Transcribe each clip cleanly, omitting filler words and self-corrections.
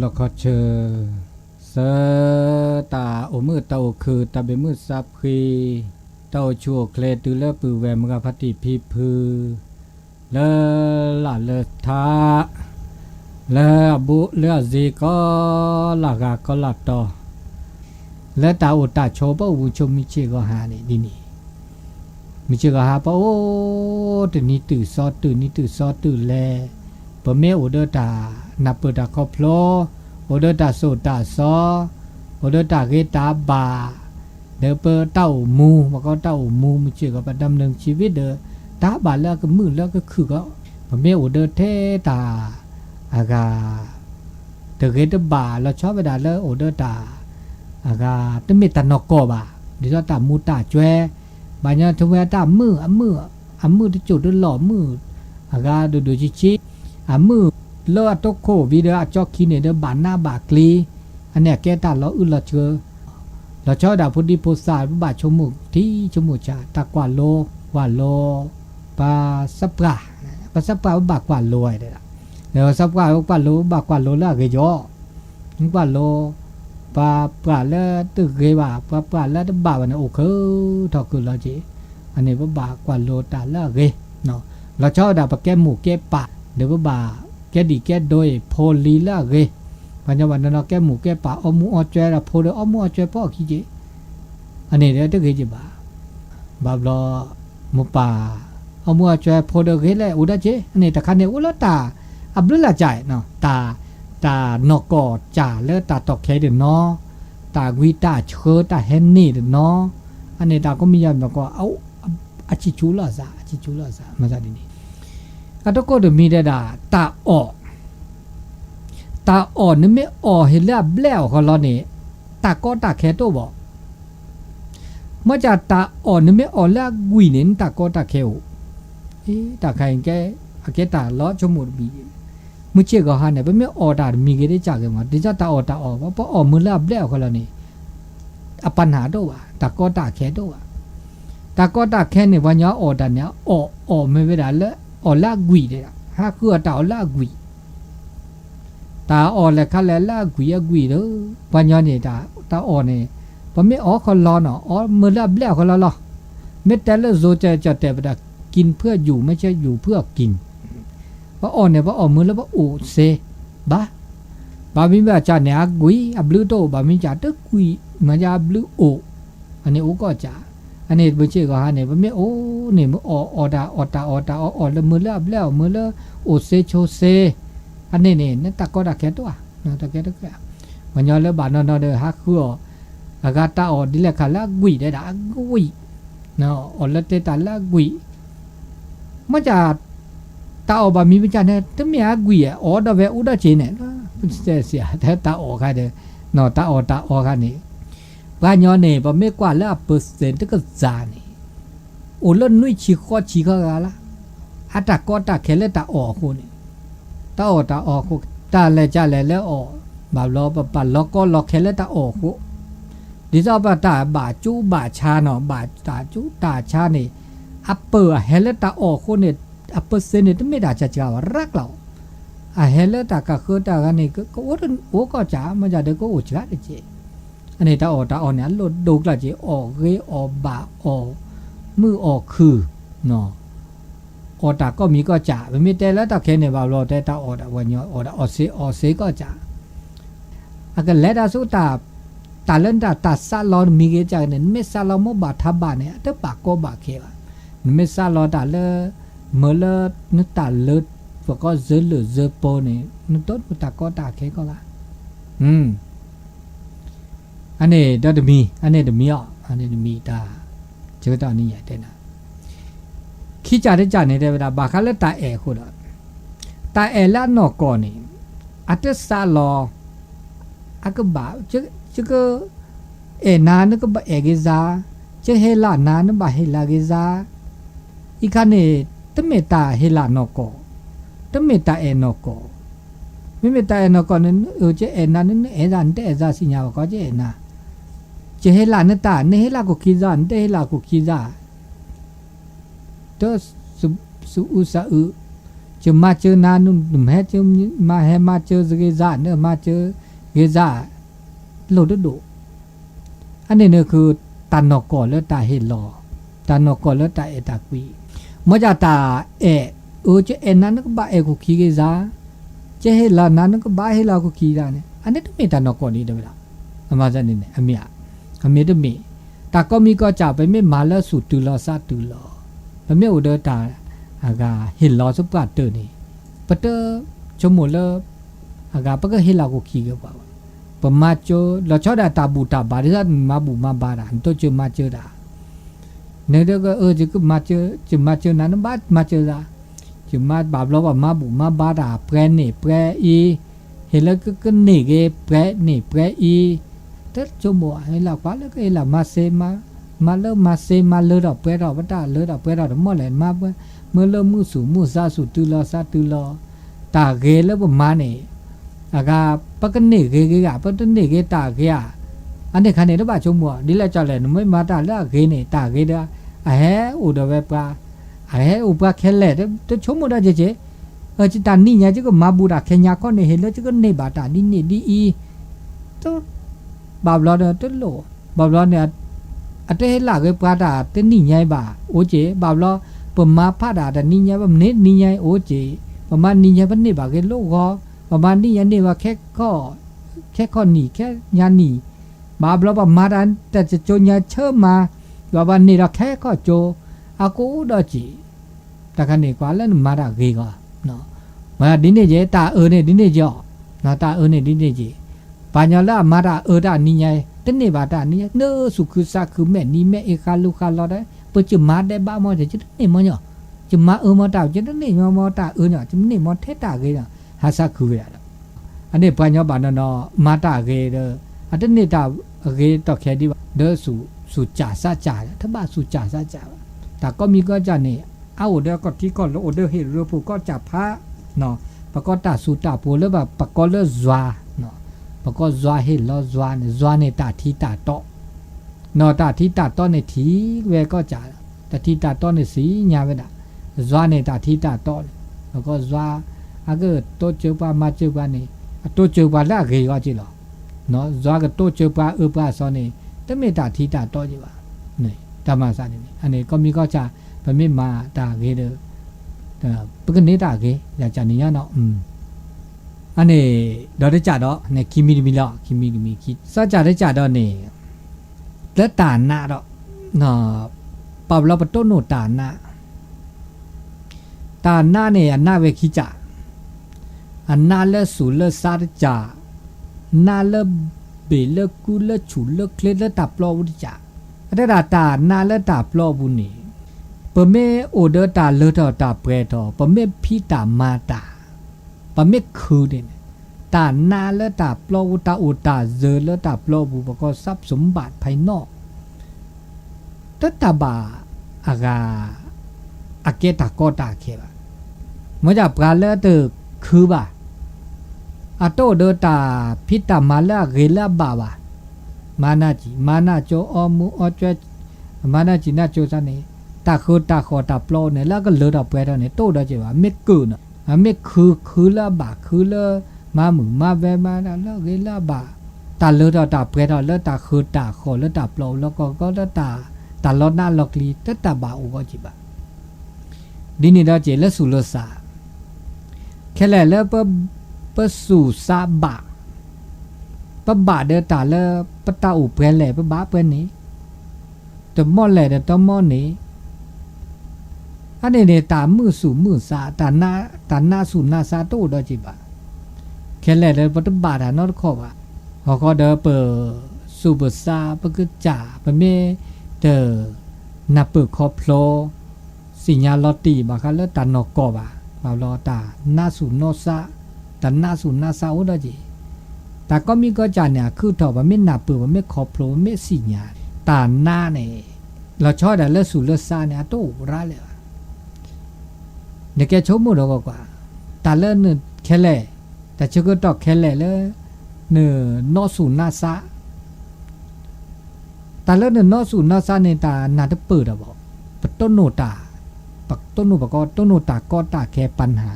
ละคเชอเสตาโอมือเตาคือตาเบมือซับคีเตาชั่วเคลตุเลปือแวมกะพัติพีพือเลละเลทาเลบุเลซีก็ละกะก็ลับต่อและตาอุตาโชปะอูชมิเชก็หานี่ดินี่มิเชก็หาปะโอตนี่ตื่อซอตื่นนี่ตื่อซอตื่นแลปะเมโอเดตานับเปตาคอพลอโอเดตาโซตาซอโอเดตาเกตาบาเดเปเต้ามูมันก็เต้ามูมิเชก็ดำเนินชีวิตเดตาบาแล้วก็มือแล้วก็คือก็ปะเมโอเดเทตาอากาเดเกตบาแล้วชอบไปดาแล้วโอเดตาอากาตมิตานอกอบาดิซอตามูตาจวยบางอย่างทเวตามือที่จุดด้วยหล่อมืออากาดูชิมือเลอตโควิเดอจอกคีเนเดบานหน้าบากลีอันเนี้ยแกตาเราอึละเชอเราชอบดาพุทธิโพสาบาชมุกที่ชมุจาตากว่าโลปาสัปราบากว่าโลไอ้เด้อแล้วสัปราบากว่าโลละเกยอนึกว่าโลปาปราละตึกเกบาปราละบาวันโอเคทอคือเราจีอันนี้ว่าบากว่าโลตาละเกเนาะเราชอบดาปะแกหมูแกปะเดี๋ยวบ่าแกดีแกโดยโพลีละเกปัญญาวันนั้นแกหมูแกปะอมูอจวยละโพเดอมูอจวยพ่อขี้เจอันนี้เดี๋ยวตึกเกจิบาบลอมุปาอมูอจวยโพเดเกเลยอุดาเจอันนี้ตะคันเนี่ยอุลตาอับดุลละใจเนาะตานอกอจ่าเลตาตอกแคเดเนาะตาวิตาเชอตาเฮนนี่เดเนาะอันนี้ตาก็มีอย่างแบบก็เอาอาชิจูลาซามาซาดินี่อะตะโกเดมีเดดาตาอนี่ไม่ออเห็นแล้วแบล้วเขาล้อนี่ตาก็ตาแคโตบ่เมื่อจะตาอนี่ไม่ออแล้วกุยนี่ตาก็ตาแควตาใครแกอะแกตาล้อชมุดบีมุเชก็หาเนี่ยไม่ออตามีเกได้จากกันมาดิจะตาอว่าเพราะอมือแล้วแบล้วเขาล้อนี่อะปัญหาโตว่าตาก็ตาแคโตว่าตาก็ตาแค่เนี่ยวันยาออตาเนี่ยอไม่เวลาละออละกุยเด้ฮะคือตาออละกุยตาออละคันละกุยเด้อปัญญาเนี่ยตาออเนี่ยบ่มีออคนรอเนาะออมื้อละแล้วคนละเม็ดแต่ละโซจะแต่บ่ได้กินเพื่ออยู่ไม่ใช่อยู่เพื่อกินว่าออเนี่ยว่าออมื้อละบ่โอเซบามิบาจาเนี่ยกุยอับลือโตบามิจาตะกุยมันจะอับลือโออันนี้โอก็จาอันนี้บ่เชื่อก็หาเนี่ยบ่มีโอนี่มื้อออตาแล้วมื้อละแล้วมื้อละโอเซโชเซอันนี้นี่นั่นตะก็ตะแค่ตัวนะตะแค่ตัวมันยอแล้วบานอนเด้อฮักคืออากาตาออดิเลคาละกุยได้ดากุยเนาะออละเตตาละกุยมันจะตาออบามีวิจารณ์เนี่ยตะเมียกุยออดเวอุดาเจเนี่ยเสียแต่ตาออค่ะเด้อเนาะตาออค่ะนี่ว่าย้อนนี่บ่แม่กว่าละเปอร์เซ็นต์ก็จานี่โอละนุ้ยชีข้อกะละอะตะก็ตะแค่ละตาออคู่นี่ตาออคู่ตาแลจะแล้วออบาลอปะลอก็ลอแค่ละตาออคู่ดิซอปะตาบาจูบาชาเนาะบาตาจูตาชานี่อัปเปอร์เฮละตาออคู่นี่อัปเปอร์เซ็นต์นี่ไม่ได้จะว่ารักเราอะเฮละตาก็คือตากันนี่ก็โอก็จ๋ามันจะเด็กก็โอจ๋าดิเจอันนี้ตาออเนี่ยโลดดูกละจีออกเกออบาออมือออกคือเนาะออตาก็มีก็จ่าไม่มีแต่แล้วตาแค่เนี่ยบ่าวรอแต่ตาออดวันยออเซก็จ่าอะก็แล้วตาสุตาเล่นตาซาลอมีเกจ่าเนี่ยไม่ซาลอมบาทับบาเนี่ยตะปากก็บาเคว่าไม่ซาลอตาเลเมื่อเลนึกตาเลิศพวกก็เจอโปเนี่ยนึกต้นตาก็ตาแค่ก็ละอันนี้เดมีอันนี้เดมีตาเจอตอนนี้ใหญ่เด่นะขี้จ่าได้จ่าในเวลาบาคาเลตาคู่ละตาละนอกก่อนนี่อัตซาลออะก็บาจะก็นานึก็บาเกซาจะเฮลานานึบาเฮลาเกซาอีคันนี่ตเมตาเฮลานอกก่อตเมตานอกก่อไม่เมตานอกก่อนึจะนานึซานเตซาสิญญาก็จะนาจะเฮลานตาเนเฮลากุคิซานเตเฮลากุคิซาตัวสุอุสะอุเจ จะมาเจอนานุ่มแฮจะมาแฮมาเจอสเกซ่าเนอะมาเจอเกซ่าโลดดุอันนี้เนี่ยคือตานอกก่อแล้วตาเฮลอตานอกก่อแล้วตาเอตากุยมอจาตาเอจะเอนั้นก็บาเอคุคีเกซ่าจะเฮลานั้นก็บาเฮลาคุคีดาเนี่ยอันนี้ต้องมีตานอกก่อนี่เด้อเวลาอามาจะนี่เนี่ยอเมียต้องมีตาก็มีก็จะไปไม่มาแล้วสุดตุลอซาตุลอไปไม่อุดตาอากาเห็นลอสุปาเตอร์นี่ปะเตอชมหมดแล้วอากาปะก็เฮลาคุคีก็บ่าปมาโจเราชอบได้ตาบูตาบาริซามาบูมาบาราอันโตเจอมาเจอดาเนเดก็จะก็มาเจอนั้นบามาเจอดาจะมาบาบเราว่ามาบูมาบาราแปรนี่แปรอีเห็นแล้วก็นี่เกแปรนี่แปรอีแต่ชมบ่ให้เรากว่าแล้วก็เฮลามาเซมาเลมาเซมาเลดอกแปรดอกบ่ตาเลดอกแปรดอกหมดเลยมาเมื่อเลมือสู่มือซาสู่ตุลอซาตุลอตาเกแล้วบ่มานี่อากาปะกะเนเกกะปะตะเนเกตาเกอะอันนี้คันนี่တော့ချုံမောဒီလက်ကြလဲနမမာတာလာเกนี่ตาเกดาอะแฮอุดเวปาอะแฮอุปะแค่แลตะချုံမောดะเจเจจิตานี่ญะจิก็มาบูดาแค่ญาข้อนี่เฮเลจิก็เนบาตานี่ดีอีตบาบลอเตโลบาบลอเนี่ยอะเตเฮลาเกปาตาเตนี่ญะบาโอเจบาบลอปมาพาดาดนี่ญะบเนนี่ญะโอเจปมานี่ญะบเนบาเกโลกอประมาณนี้ยันนี่ว่าแค่ข้อนี่แค่ยานี่มาบลบมาดันแต่จะโจญาเชื่อมาว่าวันนี้เราแค่ข้อโจอากูดอจิแต่คันนี้กว่าแล้วมาได้กี่ก็เนาะมาดินนี่เจตาเนี่ยดินนี่จ่อเนาะตาเนี่ยดินนี่เจปัญญาละมาได้ดานี่ไงตนี่บาดานี่เนอสุคือสักคือแม่นี่แม่เอคาลูคาลอได้เปิดจะมาได้บ้ามอจะจะนี่มอเนาะจะมามอตาจะนี่มอตาเนาะจะนี่มอเทตาเกเนาะหาสักคืออะไรอันนี้ปัญญาบานนอมาตาเกเดออันนี้ตาเกตอแค่ดีว่าเดอสู่จ่าซาจ่าถ้าบ้าสู่จ่าซาจ่าแต่ก็มีก็จะนี่เอาเดอก็ที่ก่อนแล้วเดอเฮโรผู้ก็จะพระเนาะปะก็ตาสู่ตาปูแล้วแบบปะก็เลซวาเนาะปะก็ซวาเฮลอซวาเนี่ยตาที่ตาโตเนาะตาที่ตาโตในทีเวก็จะแต่ที่ตาโตในสีญาเวดาซวาเนี่ยตาที่ตาโตแล้วก็ซวาอาก็โตเจอปามาเจอปานี่โตเจอปาละเกยก็จิหรอเนาะซาก็โตเจอปาปาซอนี่ตะเมตาทีตาโตจิบานี่ตามาซานี่อันนี้ก็มีก็จะปะเมมาตาเกเดปกนิตาเกอย่าจานี่ยเนาะอันนี้ดอได้จ่าดอเนี่ยคิมิละคิมิคิซาจ่าได้จ่าดอนี่แล้วตาหน้าดอเนาะปอบเราปะโตโนตาหน้าเนี่ยอันหน้าเวคิจ่าอันนาเลสูเลซาดจ่านาเลเบเลกูเลชูเลเคลเลตาปลอวุจ่าแต่ตานาเลตาปลอบุนี่ปะเมโอเดตาเลตาเปรตปะเมพีตามาตาปะเมคือเดนตานาเลตาปลอวุตาอุตาเจเลตาปลอบุปก็ทรัพย์สมบัติภายนอกตาบาอากาอาเกตาโกตาเคบะมจะปราเลตคือบ่าอโตเดตาพิตามาลาเกลาบาบามานาโจอมูอจมานาจินาโจซะนี่ตาคือตาขอตาปลอเนี่ยแล้วก็เลดอเปรเนี่ยโตดอจิว่าเมกูเนาะเมคือละบาคือละมามึงมาเวมาแล้วเกลาบาตาเลดอตาเปรดอแล้วตาคือตาขอแล้วตาปลอแล้วก็ตาลอนาลอกลีตาบาอุก็จิบาดินี่ดอเจแล้วสุลสาแค่แล้วปะสู่ซาบะปะบาเดตาเลปะตาอุเปรแหลปะบาเปนี่ตะมอแหลตะมอนี่อันนี้ตามือสู่มือซาตานาสู่นาซาโตดอจิบะแค่แล้วปะตบาดานอขอบะฮอก็เดเปสู่ปะซาปะกึจ่าปะเมเดนาเปคอพโลสิญาลอตีบะคะเลตานอกอบะบาลอตานาสุโนซาตานาสุนาซาอุดอจิแต่ก็มีก็จาเนี่ยคือถอว่าไม่นาปือว่าไม่ขอโผล่ไม่สิญาตาหน้าเนี่ยเราชอบแต่เลือดสุเลือดซาเนี่ยตู้ร้ายเลยเนี่ยแกชมหมดแล้วกว่าตาเลือดเนี่ยแค่แหล่แต่ชื่อก็ตอกแค่แหล่เลยเนี่ยนอสุนาซาตาเลือดเนี่ยนอสุนาซาเนี่ยตานาจะเปิดอะบอกปัตโตโนตาปักต้นโนปก็ต้นโนตาก็ตาแค่ปัญหา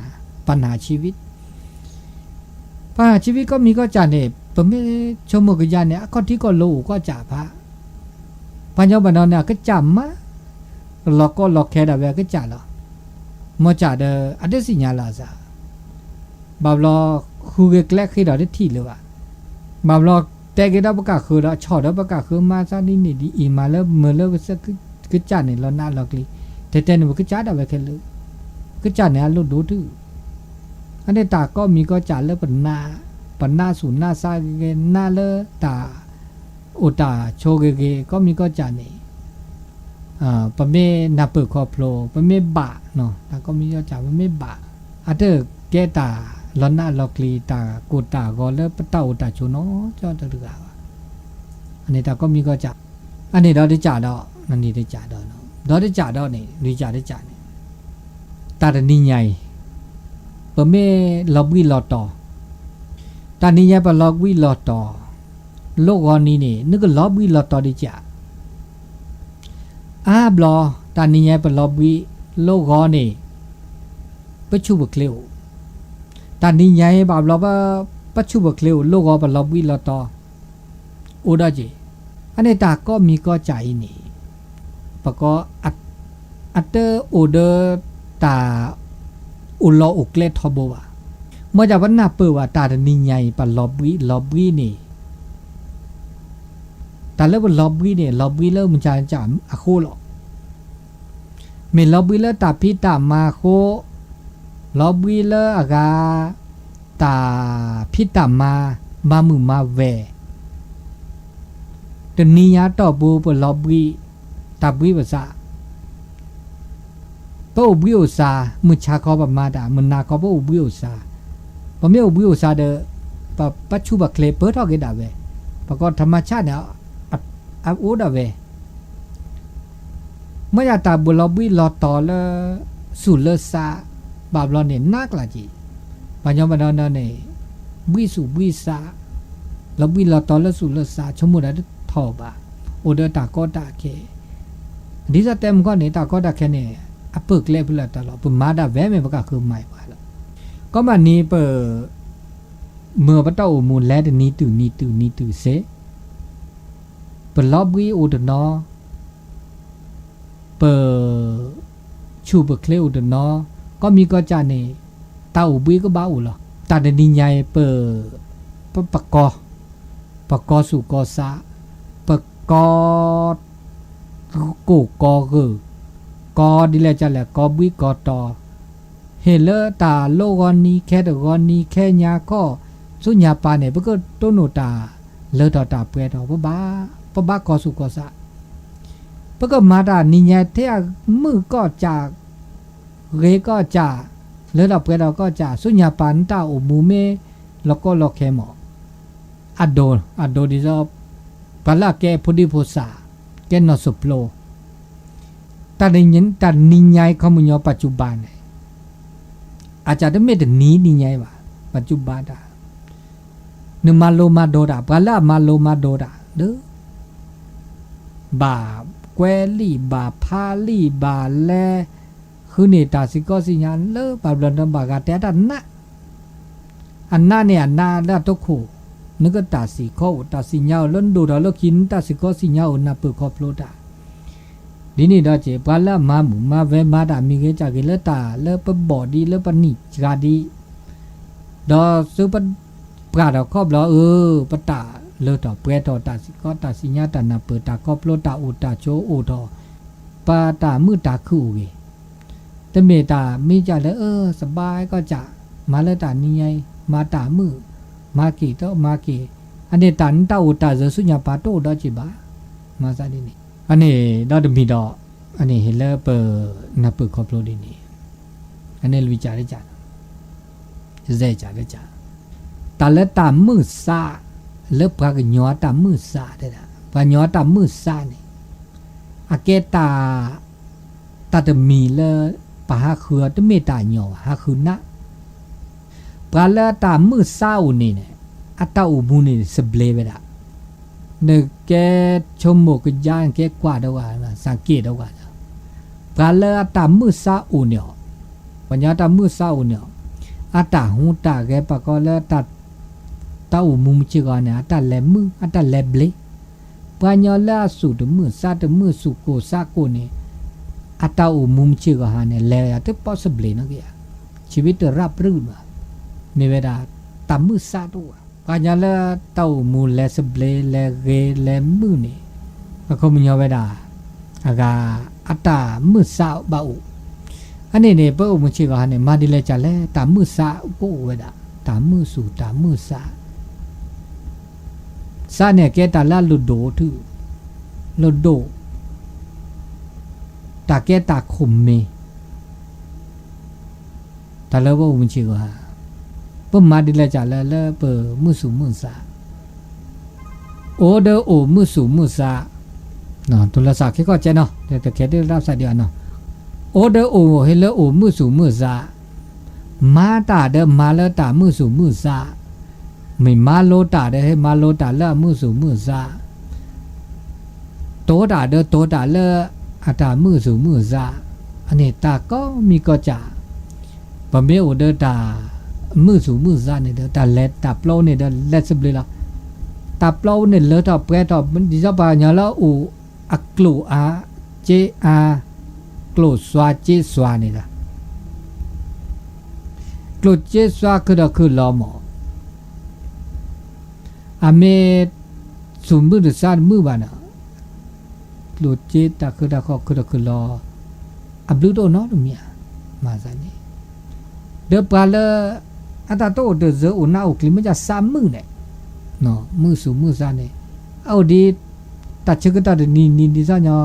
ปัญหาชีวิตปัญหาชีวิตก็มีก็จ่าเนี่ยผมไม่ชมกยานเนี่ยก็ที่ก็รู้ก็จ่าพระปัญญาบันเนี่ยก็จ่ามะหลอกก็หลอกแค่ดาวก็จ่าหรอมอจ่าเดออันเดสิญญาลาซาบาบลอคูเกแกลขี้ดาวได้ที่เลยวะบาบลอแต่ก็ได้ประกาศคือเราชอได้ประกาศคือมาซานี่นี่ดีมาแล้วเมื่อเลิกก็จ่าเนี่ยเราหน้าหลอกลีแต่เนี่ยมันก็จ่าดาวแค่เลยก็จ่าเนี่ยเราดูดื้ออันนี้ตาก็มีก็จ่าเลิกปัญนาสูนหน้าซาเกหน้าเลตาอุตาโชเกก็มีก็จ่าเนี่ยปะเมนาเปิดคอโปรปะเมบะเนาะตาก็มีก็จ่าปะเมบะอันเดอแกตาลอนหน้าลอกลีตากูตาก็เลิกปะเต้าตาโชเนาะเจ้าตะเรืออันนี้ตาก็มีก็จ่าอันนี้เราได้จ่าดอกนั่นนี่ได้จ่าดอกเนาะเราได้จ่าดอกนี่ได้จ่าเนี่ยตานี่ใหญ่ปะเมลอบวิลอตอตานี่ใหญ่ปะลอบวิลอตอโลกวันนี้นี่นึกก็ลอบวิลอตอได้จ่าบลอตานี่ใหญ่ปะลอบวิโลกวันนี้ปัจจุบันเคลียวตานี่ใหญ่บาบลอปัจจุบันเคลียวโลกวันปะลอบวิลอตอโอดาเจอันนี้ตาก็มีก็ใจนี่ปะก็อัตเตอร์โอเดอร์ตาอุลออุกเลทอบวะเมื่อจากวันหน้าเปิดว่าตานี่ใหญ่ปะลอบวินี่ตาเลิกว่าลอบวิเนี่ยลอบวิเลิกมันจะอะโคหรอเมื่อลอบวิเลิกตาพิตามาโคลอบวิเลิกอากาตาพิตามามือมาเวแต่นิยาต่อบูปลอบวิตาวิภาษาปะอุบิโอซามุชาคอปมาดามุนาคอปะอุบิโอซาปะเมอุบิโอซาเดปะปัจจุบันเคลเปิดทอกดาเวปะก็ธรรมชาติเนี่ยอับอูดาเวเมื่อตาบุลบิลอตอเลสุเลซาบาบลอเนี่ยนักละจีปัญญาบันดาเนี่ยวิสุวิสาลบิลอตอเลสุเลซาชมุดาทอบาโอเดตาก็ตาเคดิซาเต็มก็เนี่ยตาก็ตาเคเนี่ยอัปเปิกเล็บละตลอดปุ่มมาดาแวเมปะกะคือใหม่ว่าละก็มันนี้เปิดเมื่อปะเต้ามูลแลดนี้ตื่เสเปิดลอบวิอุดนอเปิดชูเปิดเคลอุดนอก็มีก็จานี่ตาอุบิก็บ้าอุหรอตาเดนิใหญ่เปิดปะกอสู่กอซาปะกอกูกอคือกอดิแลจะแหละกอบิกอตอเฮเลตาโลกอนนี้แค่ตะกอนนี้แค่ญาก็สุญญาปาเนี่ยเพิ่นต้นโนตาเลตตาเปดอปะบากอสุกอซะเพิ่นมาดานิญาเทมือก็จากเรก็จาเลตเปดอก็จาสุญญาปานตาอุมูเมแล้วก็ลอเคมออัดโดดิซอปะละแกพุดิโพสาแกนอสุโปโลตานิญาขมุญปัจจุบันอาจารย์เมตนี้นิญาว่าปัจจุบันดานึมาโลมาโดดาปะละมาโลมาโดดาเด้อบาแควลี่บาพาลี่บาแลคือเนตาสิก็สิญาเลบาบลันบากาแต่ดันนะอันนาเนี่ยอันนาละตะคูนึกตาสิข้อตาสิญาล้นดูดาลกินตาสิก็สิญานะเปิดคอโปรดาဒီနေ့တော့ကျေဘာလာမမူမဝဲမာတာမိခဲ့ကြကေလက်တာလက်ပဘော်ဒီလက်ပနိဂျာဒီတော့စုပပကတော့ခေါပလောပတာလောတော့ပွဲတော့တာစီကောတာစီညာတနာပတာကောပလောတာအိုတာချိုအိုတော့ပါတာမှုတာခုကေတမေတာမိကြလဲစបាយก็จะมาလက်တာနိယိမာတာမှုမာကီတော့မာကီအနေတန်တာအိုတာဇဆုညာပါတော့တော့จิบามาซาดินี่อันนี้ดอดมีดออันนี้เฮเลเปอร์นับเปิดคอปโลดินี่อันนี้ลุยจ่าได้จ่าเจ๊จ่าได้จ่าตาเลตามือซาเลิกพากญอตามือซาได้ละพาญอตามือซานี่อาเกตาตะมีเลปะหาคือตะเมตาญอหาคือนะปาเลตามือซาอุนี่เนี่ยอัตตาอุมูนี่สเบลเวดาเนแกชมโมกย่างแกกว่าดว่าสังเกตดว่าปาเลตามือซาอุเนี่ยปัญญาตามือซาอุเนี่ย อาตาหูตาแกปะก็แล้วตัดตาอุมุมจิกอนเนี่ยอาตาแลมืออาตาแลเบลปะญอละสุดมือซาตมือสุโกซาโกเนี่ยอาตาอุมุมจิกอหาเนี่ยแลอะte possible นะแกชีวิตรับรื่นมามีเวลาตามมือซาตัวปะญอละตาอุมุแลสเบลแลเกแลมือเนี่ยก็มีญอเวลาอากาอาตามือซาบาอุอันนี้เนี่ยพระองค์ชื่อว่าเนี่ยมาดิเลจะแลตามมือซาอุโกเวดาตามมือสู่ตามมือซาซาเนี่ยแกตาละลุโดทือลุโดตาแกตาขมเมตาละพระองค์ชื่อว่าปมาดิเลจะแลละเปมือสู่มือซาโอเดโอมือสู่มือซาเนาะตุลาสาแค่ก็เจเนาะแต่แค่ได้รับสายเดียวเนาะโอเดโอเฮเลโอมือสู่มือซามาตาเดมาเลตามือสู่มือซาไม่มาโลตาเดให้มาโลตาเลมือสู่มือซาโตตาเดโตตาเลอาตามือสู่มือซาอันนี้ตาก็มีก็จ่าปะเมโอเดตามือสู่มือซาเนี่ยเดตาเลตาเปล่าเนี่ยเดเลสเบลล่ะตาเปล่าเนี่ยเลตาเปรตามันดิจะปะญาละอูอักลูอาเจอากลูสวาเจสวานี่ล่ะกลูเจสวาคือลอมอเมสุมือซามือบานะกลูเจตาคือลออับลูโตเนาะลุเมียมาซานี่เดปาเลอาตาโตเดเซอุนาอุคลิมจะสามมือเนี่ยเนาะมือสุมือซาเนี่ยเอาดีตัดเชกตาเดนี่ซะเนาะ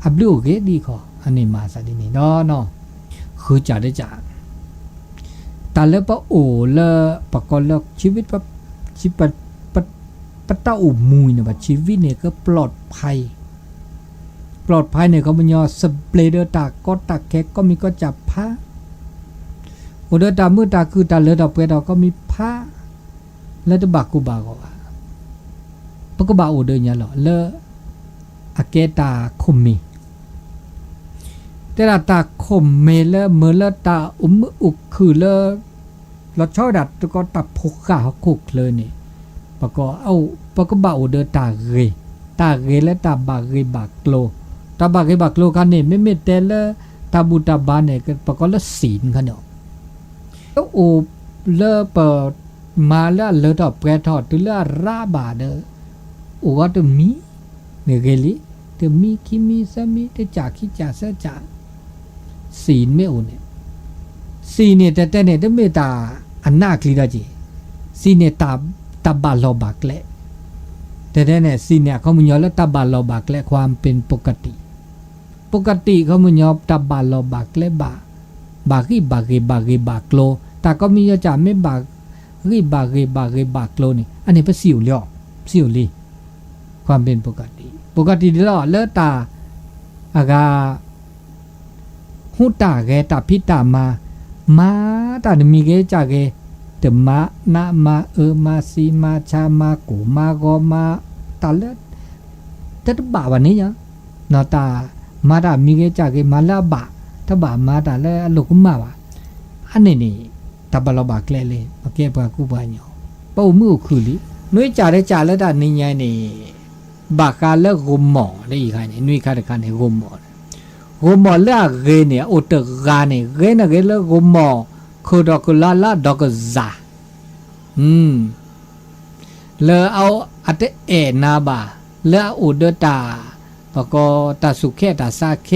อับลูเกดีขออันนี้มาซาดินี่เนาะคือจ่าได้จ่าตาเลปะโอเลปะกอลชีวิตปะชีปะปะตาอุมุยเนี่ยชีวิตเนี่ยก็ปลอดภัยเนี่ยเขามันยอสเปรเดอร์ตาก็ตาแกก็มีก็จับผ้าโอเดตามือตาคือตาเลตาเปรตาก็มีผ้าแล้วจะบากูบาก็ว่าปะก็บาโอเดเนี่ยหรอเลอาเกตาคุมมีแต่ละตาคมเมลเมื่อละตาอุกคือละเราชอบดัดก็ตับพกขาคุกเลยนี่ปะก็เอาปะก็บ่าวเดตาเกและตาบาเกบากโลตาบาเกบากโลกันนี่ไม่แต่ละตาบุตาบานเนี่ยปะก็ละศีลกันเนาะแล้วโอเลเปมาละเลตอเปรทอตุละราบาเดโอว่าตมีเนี่ยเกลิตมีคิมีสมีตจากขิจาเสจาศีลไม่โอเนี่ยศีลเนี่ยแต่เนี่ยจะไม่ตาอันน่าคลีดาจีศีลเนี่ยตาบาลบักแหละแต่เนี่ยศีลเนี่ยเขามันยอมแล้วตาบาลบักและความเป็นปกติเขามันยอมตาบาลบักและบากโลแต่ก็มีจะไม่บากโลนี่อันนี้เป็นสิวลีความเป็นปกติดีแล้วเลตาอากาหูตาแกตาพิตามาตามีแกจากแกแต่มานะมามาซีมาชามากูมาโกมาตาเลแต่บาวันนี้ยังนอตามาตามีแกจากแกมาละบาถ้าบามาตาเลลูกมาบาอันนี้นี่ตาบาลบาแกเลยโอเคปะกูบาญอเป้ามือคือลินุ้ยจ่าได้จ่าแล้วตานี่ไงนี่บากาเลกมอได้อีกไงนี่นุ้ยคาดกันให้กมอละเกเนี่ยโอตกาเนี่ยเกนะเกละกมอคือดอกละดอกซาเลเอาอัตเอนาบาเลอุดตาปะก็ตาสุเคตาซาเค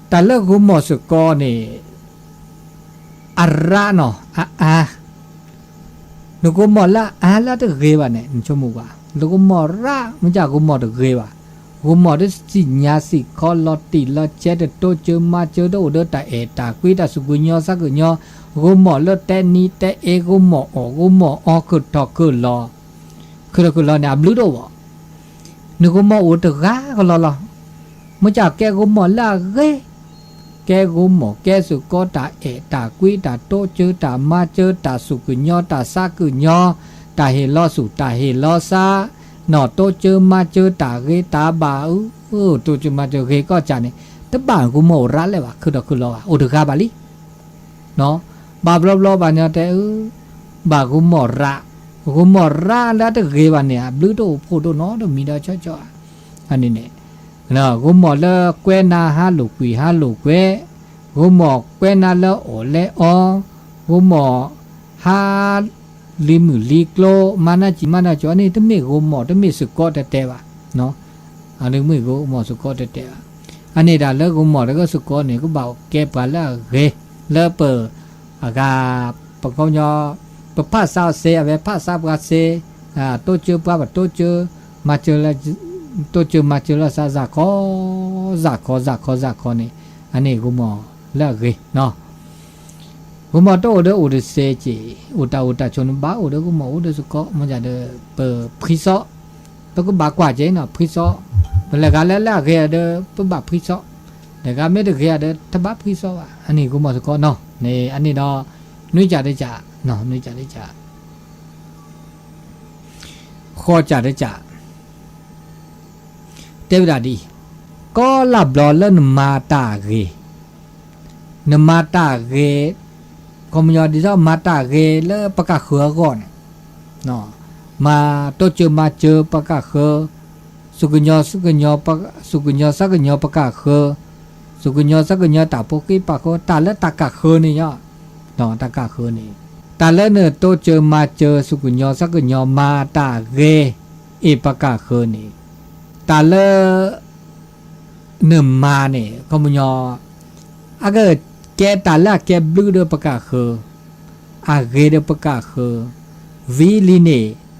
แต่เลิกกมอสุกอนี่อาระเนาะลูกมอละละตะเกบะเนี่ยชมูกะลูกมอระมันจากกมอตะเกบะกูมอดสิญาสิคอลอติลอเจดโตเจอมาเจอโดเดตาเอตากุยตาสุกุญญอสักกุญญอกูมอลเตนีเตเอกูมอคือตอคือลอคือลอเนี่ยบลูโดบ่นึกกูมออุตกะก็ลอมันจากแกกูมอละเกแกกูมอแกสุกอตาเอตากุยตาโตเจอตามาเจอตาสุกุญญอตาสักกุญญอตาเฮลอสุตาเฮลอซานอโตเจอมาเจอตาเกตาบาตัวเจอมาเจอเกก็จานี่ ตบ้านกูหมอรัดเลยวะคือดอกคือรอโอถึกาบาลีเนาะบาบลอบๆบาเนี่ยแต่บากูหมอระกูหมอระแล้วตะเกบาเนี่ยบลูโตโพโตเนาะตมีดาจ่อๆอันนี้เนี่ยเนาะกูหมอละแกวนาฮาลูกุยฮาลูแกวกูหมอแกวนาละโอเลอกูหมอฮาลิมือลีโกลมานาจิมานาจ่อนี่ตะเมกูหมอตะเมสุกอแต่วะเนาะอันนี้มือกูหมอสุกอแต่อันนี้ดาแล้วกูหมอแล้วก็สุกอเนี่ยกูบอกแกปะละเกแล้วเปิดอากาปะกอยอปะพาซาเซอเวพาซาบกาเซโตเจอปะโตเจอมาเจอละโตเจอมาเจอละซาคอนี่อันนี้กูหมอแล้วเกเนาะกูหมอโตเดอเซจิอุตาชนบ้าเดกูหมอเดสุกอมันจะเดเปิดพริซอปะก็บากว่าเจเนาะพริซอแล้วก็แล้วเกเดปะบาพริซอแต่ก็ไม่ได้เกเดทบาพริซอว่ะอันนี้กูหมอสุกอเนาะนี่อันนี้เนาะนุ้ยจ่าได้จ่าเนาะนุ้ยจ่าได้จ่าข้อจ่าได้จ่าเทวดาดีก็หลับรอแล้วนมาตาเกนมาตาเกคอมยอดีเจ้ามาตาเกแล้วประกาศเขือก่อนเนาะมาโตเจอมาเจอประกาศเขือสุกญอสักญอประกาศเขือสุกญอสักญอตาปกิปะโคตาแล้วตากะเขือนี่เนาะต่อตากะเขือนี่ตาแล้วเนโตเจอมาเจอสุกญอสักญอมาตาเกเอประกาศเขือนี่ตาแล้วเนมาเนี่ยคอมยออาเกแกตาละแกบลูเดประกาศเขืออาเกเดประกาศเขือวีลีเน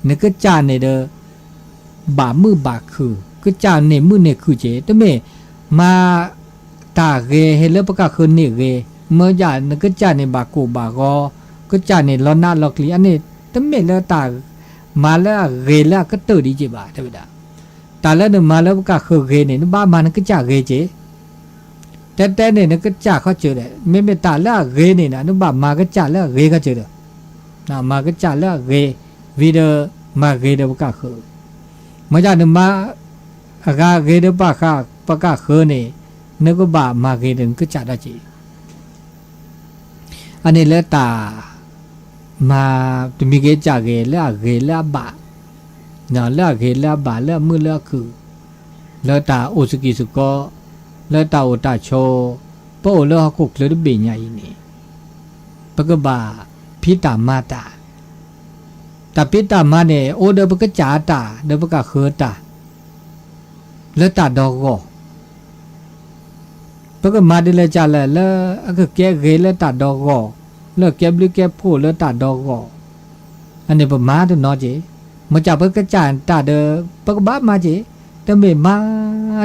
นึกจานเนี่ยเดบามือบาคือก็จานเนี่ยมือเนี่ยคือเจแต่เมมาตาเกเฮเลประกาศเขือเนี่ยเกเมื่อจานนึกจานเนี่ยบากูบากอก็จานเนี่ยล้อหน้าล็อกลีอันนี้แต่เมแล้วตามาแล้วเกแล้วก็ตื่นดีเจบ่าเทวดาตาแล้วเนี่ยมาแล้วก็คือเกเนี่ยบ้ามันก็จ่าเกเจแต่เนี่ยก็จ่าเขาเจอเลยไม่ตาแล้วเกเนี่ยนะนึกบ้ามาก็จ่าแล้วเกก็เจอเลยนะมาก็จ่าแล้วเกวีเดอมาเกเดก็คือมาจากเนี่ยมาอากาเกเดปะค่ะปะก็คือเนี่ยนึกบ้ามาเกเดก็จ่าได้จีอันนี้แล้วตามาจะมีเกจ่าเกแล้วบ้านาละเกละบาละมือละคือละตาโอสกิสุก็ละตาโอตาโชปะโอละกุกเลยเบียญาอีนี่ปะกบาพิตามาตาตาพิตามาเนี่ยโอเดปะกจ่าตาเดปะกะเขตาละตาดอกก็ปะกมาดิละจ่าละอะกะแกเกละตาดอกก็ละแกบลิแกโพละตาดอกก็อันนี้ปะมาตเนาะเจมาจากปะกะจานตาเดปะกบ้ามาเจแต่เมมา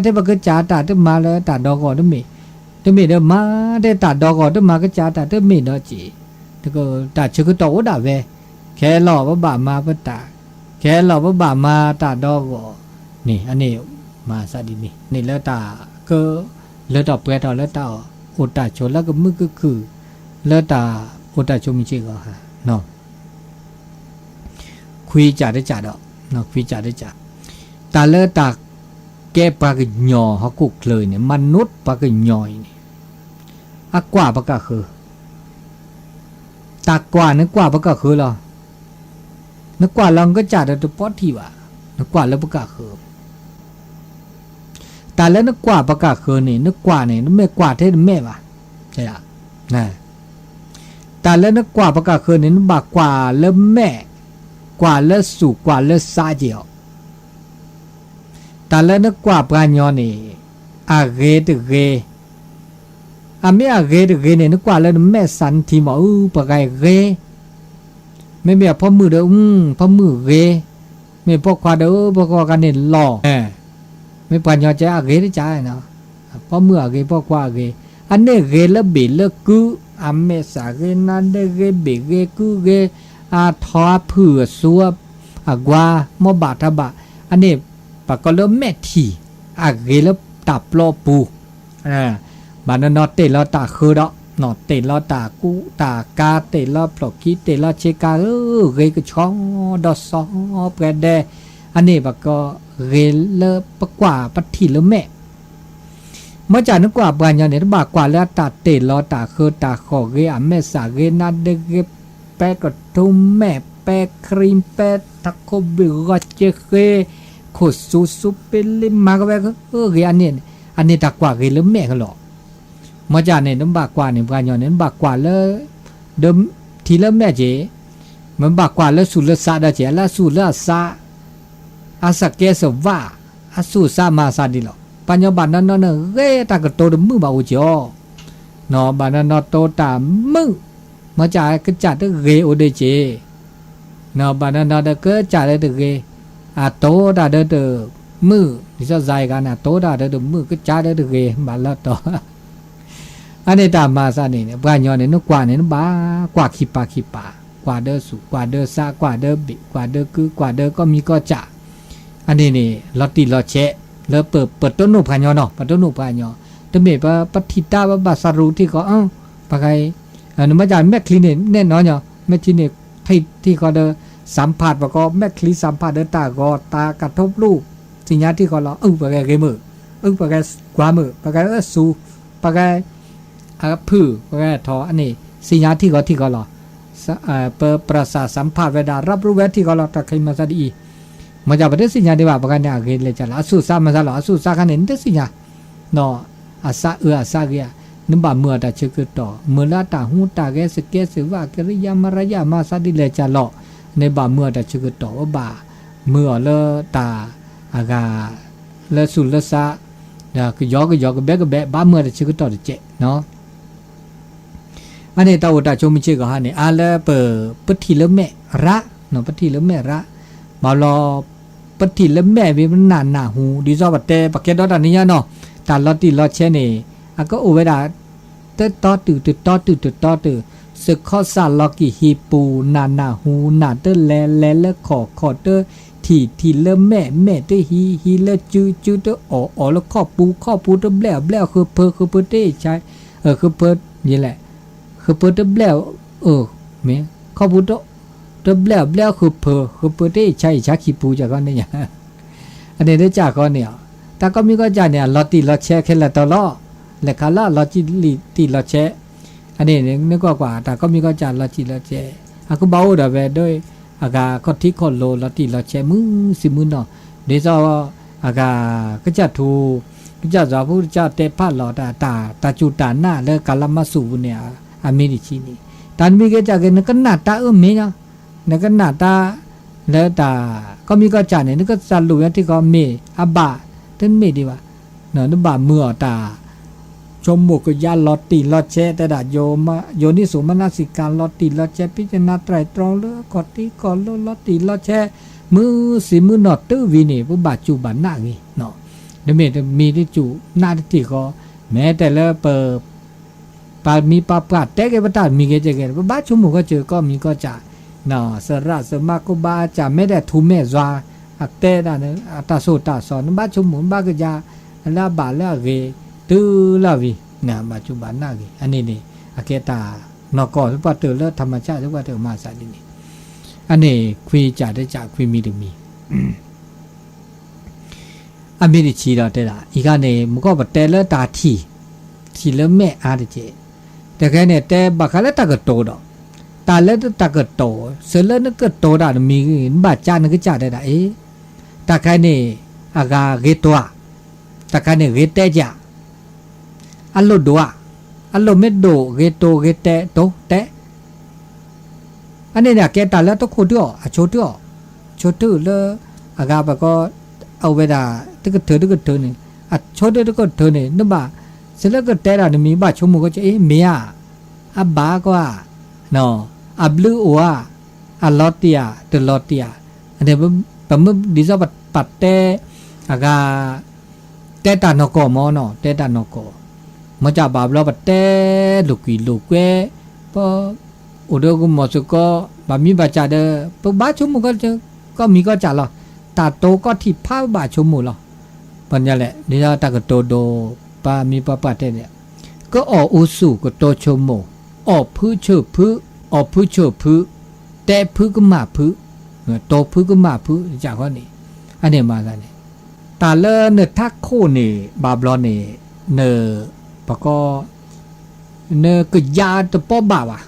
แต่ปะกะจาตาแต่มาแล้วตาดอกก็แต่เมเดมาแต่ตาดอกก็แต่มากะจาตาแต่เมเนาะเจแต่ก็ตาชึกโตดาเวแค่หล่อปะบามาปะตาแค่หล่อปะบามาตาดอกก็นี่อันนี้มาซะดีนี่แล้วตาก็แล้วตาเปรตแล้วตาโอตาโชแล้วก็มือก็คือแล้วตาโอตาโชมิจิก็ฮะเนาะคุยจ่าได้จ่าดอกเนาะคุยจ่าได้จ่าตาเลตาแกปากหย่อเขากุกเลยเนี่ยมนุษย์ปากหย่อยนี่อะกว่าปากคือตากว่านึกกว่าปากคือหรอนึกกว่าเราก็จ่าได้ตัวปอดที่ว่านึกกว่าแล้วปากคือตาแล้วนึกกว่าปากคือนี่นึกกว่าเนี่ยนึกไม่กว่าเท่แม่ว่ะใช่อ่ะนะตาแล้วนึกกว่าปากคือนี่นึกบากกว่าแล้วแม่กว่าเลิศสุกว่าเลิศซาเจียวแต่แล้วนึกกว่าปลาญอนี่อาเกตเกอาไม่อาเกตเกเนี่ยนึกกว่าแล้วแม่สันทีหมอปะไกเกไม่เมียพ่อมือเด้อพ่อมือเกไม่พ่อควาเด้อพ่อควากันเนี่ยหล่อไม่ปลาญอจะอาเกได้ใจเนาะพ่อมืออาเกพ่อควาเกอันนี้เกแล้วเบลแล้วกูอาไม่สาเกนั่นเด้เกเบเกกูเกอาทอเผื่อซัวอากว่ามอบาทบะอันนี้ปากก็เริ่มแม่ทีอาเกลตับโลปูบานนอเตลอตาคือดอกนอเตลอตากูตากาเตลอปลอกกีเตลอเชกาเกก็ช่องดอสอแปรแดอันนี้ปากก็เกลปกว่าปัททีแล้วแม่ เมื่อจากนึกว่าปัญญาเนี่ยบากกว่าแล้วตาเตลอตาคือตาขอเกอแม่สาเกนาเดเกแปะกระทุ่มแม่แปะครีมแปะตะโคบิกเจเกขดสุเปลิมากแปะเกอันนี้ตากว่าเกลือแม่กันหรอเมื่อจากเนี่ยนึกบากกว่าเนี่ยปัญญาเนี่ยบากกว่าเลยเดิมทีเริ่มแม่เจมันบากกว่าแล้วสุดละซาดาเจแล้วสุดละซาอาสักเกสว่าอาสุซามาซาดิหรอปัญญาบันนั้นเนอะเกตากระโตดมือบ่าวจ่อนอบันนั้นโตตามือมาจากกระจัดเกโอเดเจนอบันนั้นเกจัดเกอาโตดาเดมือที่จะใจกันนะโตดาเดมือกระจัดเกมาแล้วต่ออันนี้ตามมาซานี่เนี่ยปัญญาเนี่ยนึกกว่าเนี่ยนึกบ้ากว่าขีปากว่าเดสุกว่าเดซากว่าเดบิกว่าเดคือกว่าเดก็มีก็จะอันนี้นี่ลอตติลอเชแล้วเปิดต้นนูพันยอเนาะเปิดต้นนูพันยอแต่เมื่อปฏิตาบาสารุที่ก็ปะไกนึกมาจากแม่คลินิกแน่นอนเนาะแม่คลินิกที่ก็เดสัมผัสปะก็แม่คลิสัมผัสเดตาก็ตากระทบรูปสิ่งนี้ที่ก็เราปะไกเกมือปะไกกว่ามือปะไกสูปะไกพื้นปะไกทออันนี้สิ่งนี้ที่ก็เราเปิดประสาทสัมผัสเวลารับรู้เวทที่ก็เราตะใครมาซะดีมันจะประเดี๋ยวสิ่งนี้ดีว่าประกันเนี่ยเกลือจะละสุสามาซะหรอสุสากันเนี่ยสิ่งนี้เนาะอาซาอาซาเกียนึกบ่าเมื่อตาเชื่อต่อเมื่อละตาหูตาเกสเกสว่ากริยามารยามาซะดีเลยจะหล่อในบ่าเมื่อตาเชื่อต่อว่าบ่าเมื่อละตาอากาละสุละซาเนี่ยก็ยอกเบกบ่าเมื่อตาเชื่อต่อเจเนาะอันนี้ตาอุตาชมมิเชก็ฮะเนี่ยอาเลเปิดปฏิละแม่ระเนาะปฏิละแม่ระมาลอปฏิละแม่เวมันหนาหูดีซอบัดเตปะเกดอตานี้เนาะตาลอติลอเชนี่อะก็โอเวดาเตตอตือสึกข้อสารลอกิฮีปูนาหูนาเตแลขอเตทีเลแม่เตฮีเลจืเตอแล้วข้อปูเตแบลคือเพอเตใช่คือเพอนี่แหละคือเปิดแบลเมข้อพูดตัวแบลคือเปิดได้ใช่ชักขี้ปูจากก้อนเนี่ยอันนี้ได้จากก้อนเนี่ยแต่ก็มีก็จากเนี่ยลอติลอแชแค่ละตลอและคาละลอจิติลอแชอันนี้นึกว่าแต่ก็มีก็จากลอจิลอแชอาก็เบาเดาไปด้วยอากาข้อที่ข้อโลลอติลอแชมือเนาะเดี๋ยวอากาก็จะถูก็จะจะพูดจะเตะผ้าหล่อตาจุดหน้าแล้วกาลมาสูเนี่ยอเมริชีนี่ตอนมีก็จะกันก็หน้าตาเมนะนึกหน้าตาแล้วตาก็มีก็จ่าเนี่ยนึกก็จะรู้อย่างที่ก็เมอบาถึงเมดีว่าเนาะนึกบาเมื่อตาชมหมกก็ยาลอตติลอเชแต่ดาโยนิสุมนสิการลอตติลอเชพิจารณาไตรตรองเลือกอดที่ก่อนลอตติลอเชมือหนอตื้อวีนี่ผู้บาดจูบานหน้างี้เนาะเดี๋ยวมีที่จูหน้าที่ก็แม้แต่ละเปิดปามีปาปาเตกปตามีเกจเกบ้าชุมุก็เจอก็มีก็จะเนาะสระสมาก็บ้าจะไม่ได้ทุเมจวาอักเตดานตาโซตาสอนบ้าชุมุบ้าก็จะลาบาลาเกตื้อลาวีเนี่ยปัจจุบันน่าเกอันนี้นี่อาเกตานอกก่อนว่าเตอแล้วธรรมชาติว่าเตอมาซาดินี่อันนี้คุยจะได้จากคุยมีถึงมีอเมริชีเราเตละอีกอันนี้มันก็บัดเตละตาทีละแม่อาร์เจแต่แค่เนี่ยแต่บักอะไรตากระโตดอกตาเล็ดตากระโตเสร็จแล้วนึกกระโตได้มีบาดจานนึกจ่าได้ตาแค่เนี่ยอากาเกตัวตาแค่เนี่ยเกเตจ่าอัลโลดัวอัลโลเมดโดเกโตเกเตโตเตอันนี้เนี่ยแกตาแล้วต้องโคด้วยโชตัวเลยอากาแบบก็เอาเวลาตึกเธอเนี่ยโชตัวตึกเธอเนี่ยนึกบ่าเสร็จแล้วก็แต่ละมีบ้าชมมุก็จะเมียอับบากว่าเนาะอับลูอัวอัลลอติยาตลอติยาอันนี้ผมดิซาปัดแต่อากาแต่ตานกมอเนาะแต่ตานกมาจากบาบลอปัดแต่ลูกเวพออุดกุมอสุก็บามีบาจาเดปบ้าชมมุก็มีก็จ่าหรอตาโตก็ที่ผ้าบ้าชมมุหรอปัญญาแหละดิซาตากโตโดปามีปาปาเตเนี่ยก็ออุสุก็โตชมโมอพื้เชื่อพื้อพื้เชื่อพื้แต่พื้ก็มาพื้โตพื้ก็มาพื้จากข้อนี้อันนี้มาแล้วเนี่ยตาเลเนี่ยทักโคนี่บาบลอนนี่ เนอปะก็เนอเกิดยาตะป้อบาวะ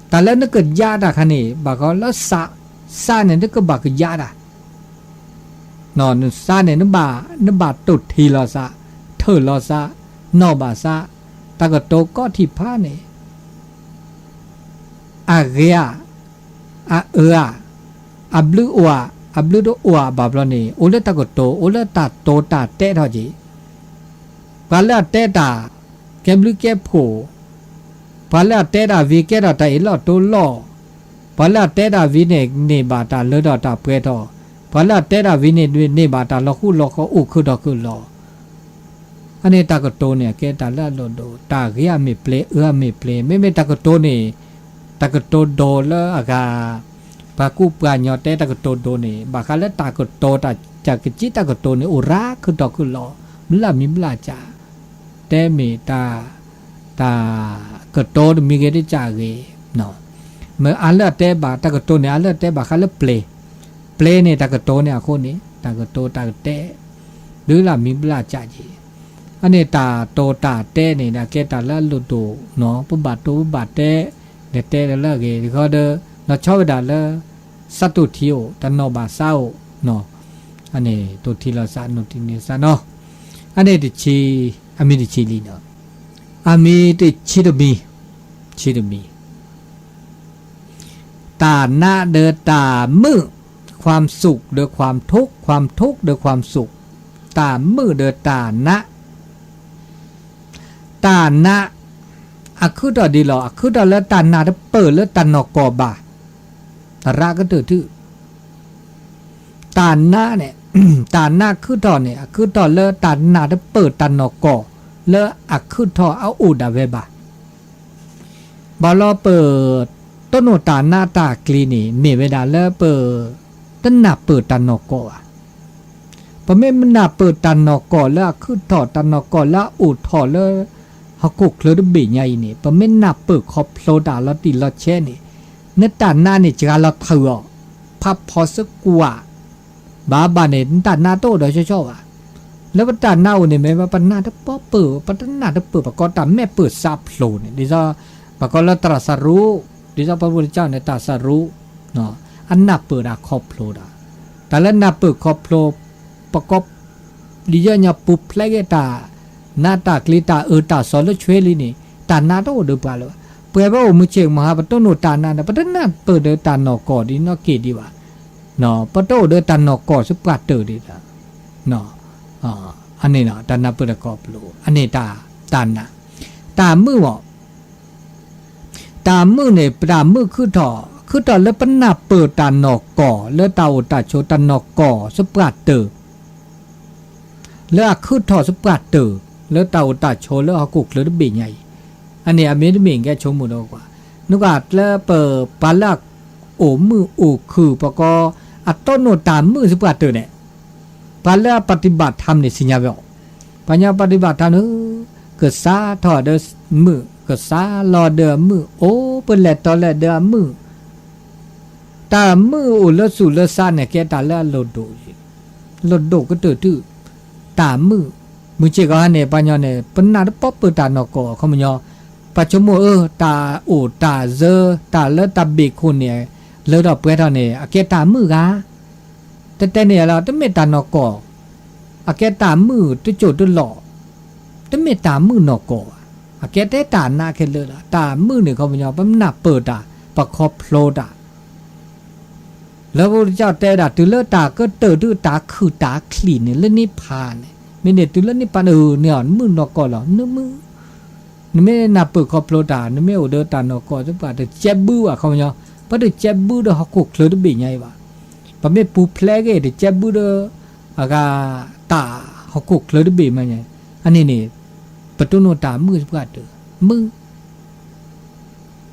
แต่แล้วนึกเกิดยาดาคันนี้บะก็แล้วซาเนี่ยนึกก็บะเกิดยาดานอนซาเนี่ยนึกบาตุดทีลอซาเธอลอซานอบาซาตะก็โตก็ที่ผ้าเนี่ยอาเกียอาอาบลูอัวอับลูดอัวบาบลนี่โอเลตะก็โตโอเลตาโตตาเตะเท่าจีบาลาเตะตาแกบลูแกโผบาลาเตะตาวีแกดาตาอิลอโตลอบาลาเตะตาวีเนบาตาเลดาตาเปทอบาลาเตะตาวีเนบาตาลอคูลอเขาอุคือดอคือลออันนี้ตากโตเนี่ยแกตาละโลโดตาเกียไม่เปลไม่เปลไม่ตากโตนี่ตากโตโดละอากาปากูปาญอเตตากโตโดนี่บาคาละตากโตตาจากจิตากโตนี่อุราคือดอคือลอมละมิมลาจาเตมีตากโตมีเกดิจาเกเนาะเมื่ออันละเตบาตากโตเนี่ยอันละเตบาคาละเปลเนี่ยตากโตเนี่ยคนนี้ตากโตตาเตหรือละมิมลาจาจีอันนี้ตาโตตาเตนี่นะแกตาละลุโตเนาะปุบาตุบาเตเดเตละเกดิเขาเดเราชอบดาละสัตุทิโอตนอบาเศร้าเนาะอันนี้ตัวที่เราสานติเนสเนาะอันนี้ดิชีอามีดิชีลีเนาะอามีดิชิดมีตาหน้าเดตามือความสุขเดอความทุกข์เดอความสุขตามือเดตาหน้าอะคือต่อดีหรออะคือต่อแล้วตาหน้าเปิดแล้วตานอกอบาตาระก็เตือทื่อตาหน้าเนี่ย ตาหน้าคือต่อเนี่ยคือต่อแล้วตาหน้าเปิดตานอกอแล้วอะคือต่อเอาอูดาเวบาบาลอเปิดต้นโนตาหน้าตากลีนี่เมเวดาแล้วเปิดต้นหน้าเปิดตานอกอพอไม่มันหน้าเปิดตานอกอแล้วคือต่อตานอกอแล้วอูดถอแล้วฮกุกเลยบีใหญ่นี่พอไม่หน้าเปิดคอพโลดาแล้วตีละเช่นี่เนตาหน้านี่จะเราเถื่อพับพอสักกว่าบาเนี่ยตาหน้าโตโดยชอบอ่ะแล้วตาหน้าเนี่ยไม่ว่าปัญหาถ้าป้อเปิดปัญหาถ้าเปิดปกติตาแม่เปิดซาพโลเนี่ยดิฉันปกติเราตรัสรู้ดิฉันพระพุทธเจ้าเนี่ยตรัสรู้เนาะอันหน้าเปิดอะคอพโลดาแต่แล้วหน้าเปิดคอพโลประกอบดิฉันเนี่ยปุ๊บแล้วก็ตาหน้าตากลีตาตาสอนแล้วช่วยลีนี่ตาหน้าโตเดือบเลยเพื่อว่ามุเชงมหาปตโนตานานะปตนาเปิดเดตานอกอดีนอเกดีวะเนาะปตโเดตานอกอสุปะเตอดีละเนาะอันนี้เนาะตานาเปิดกอบโลอันนี้ตานะตามือวะตามือเนี่ยตามือคือต่อแล้วปนาเปิดตานอกอแล้วตาโอตาโชตานอกอสุปะเตอแล้วคือต่อสุปะเตอแล้วตาโอตาโชแล้วฮกุกเลยบีใหญ่อันนี้อเมริกาแกชมหมดแล้วกว่านึกว่าแล้วเปิดปาลักโอมือโอคือปก็อัตโตโนตามมือสุปะเตอเนี่ยปาลักปฏิบัติธรรมเนี่ยสิญญาเวอปัญญาปฏิบัติธรรมเกิดซาถอดเดมือเกิดซารอเดมือโอ้เปิดแหละตอนแหละเดมือตามือโอเลสุเลซาเนี่ยแกตาละโลโดก็เตือตื้อตามือเจก็ฮันเนี่ยปัญญาเนี่ยปนาป๊อปเปิดตานอกอเขามันยอปัจจุบันตาโอตาเซตาเลตาบิคุณเนี่ยเลดอกเปทเนี่ยอเกตามือกาแต่เนี่ยเราต้องเมตานอกอเกตามือตุโจตุหล่อต้องเมตามือนอกอเกตตาหน้าแค่เลยล่ะตามือเนี่ยเขามันยอปั๊มหน้าเปิดตาประคอบโพลดาแล้วพระเจ้าแต่ดาตุเลตาก็เติร์ดตาคือตาคลีนเนี่ยเล่นนิพพานเนี่ยไม่เนี่ยตุเลนิพพานเนี่ยมือนอกหรอเนื้อมือนี่ไม่นับเปิดคอพโลดานี่ไม่เอาเดินตานอกจะป่าแต่เจ็บบื้อเขาเนาะเพราะเด็กเจ็บบื้อเด็กเขาคุกเลยตัวบีไงวะเพราะไม่ปูเพลกเด็กเจ็บบื้อเด็กอากาตาเขาคุกเลยตัวบีมาไงอันนี้นี่ประตูโนตามือจะป่าเด้อมือ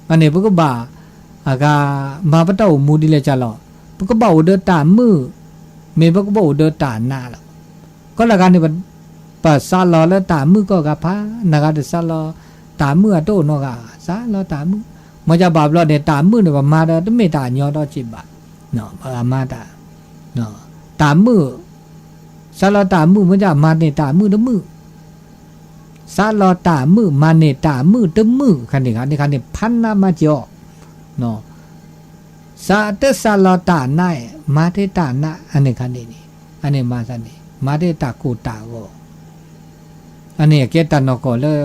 อันนี้พวกก็บ่าอากามาประตูมูดีเลยจ้าหรอพวกก็บ่าเดินตามือเมย์พวกก็บ่าเดินตาหน้าหรอกก็ละกันนี่มันปัสสาวะแล้วตามือก็กับพานักการศาสตร์ตามือโตนอกาซาลอตามือมาจะบาปเราเนี่ยตามือเนี่ยมาได้ต้องไม่ตาญอดจิบะเนาะบามาตาเนาะตามือซาลอตามือมันจะมาเนี่ยตามือแล้วมือ ซาลอตามือมาเนตามือตะมือคันนี้พันนามาจ่อเนาะซาเตซาลอตาไนมาเตตานะอันนี้คันนี้อันนี้มาซันนี่มาเตตากูตาก็อันนี้แกตานอก็เลย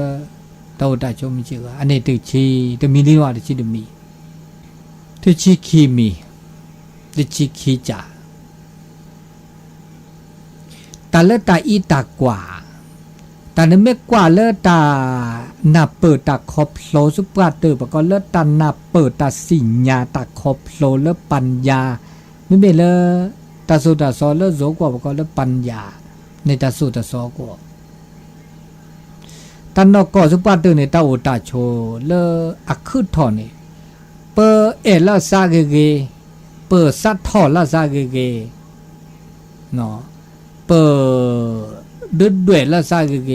โตตาชมจิว่าอันนี้ตึชีตะมีลิวาตะชีตะมีตึชีคีมีตึชีคีจาตาเลตาอีตากว่าตาเนเมกว่าเลตานาเปิดตาคอบโลสุปราเตอร์ปก็เลตานาเปิดตาสิญญาตาคอบโลเลปัญญาไม่เบลตาสุตาซอเลโซกว่าปก็เลปัญญาในตาสุตาซอกว่าตานอกอสุปราเตอร์ในตาโอตาโชเลอักขุทอนี่เปเอลาซาเกเกเปสัททอลาซาเกเกเนาะเปด้วยละซาเกเก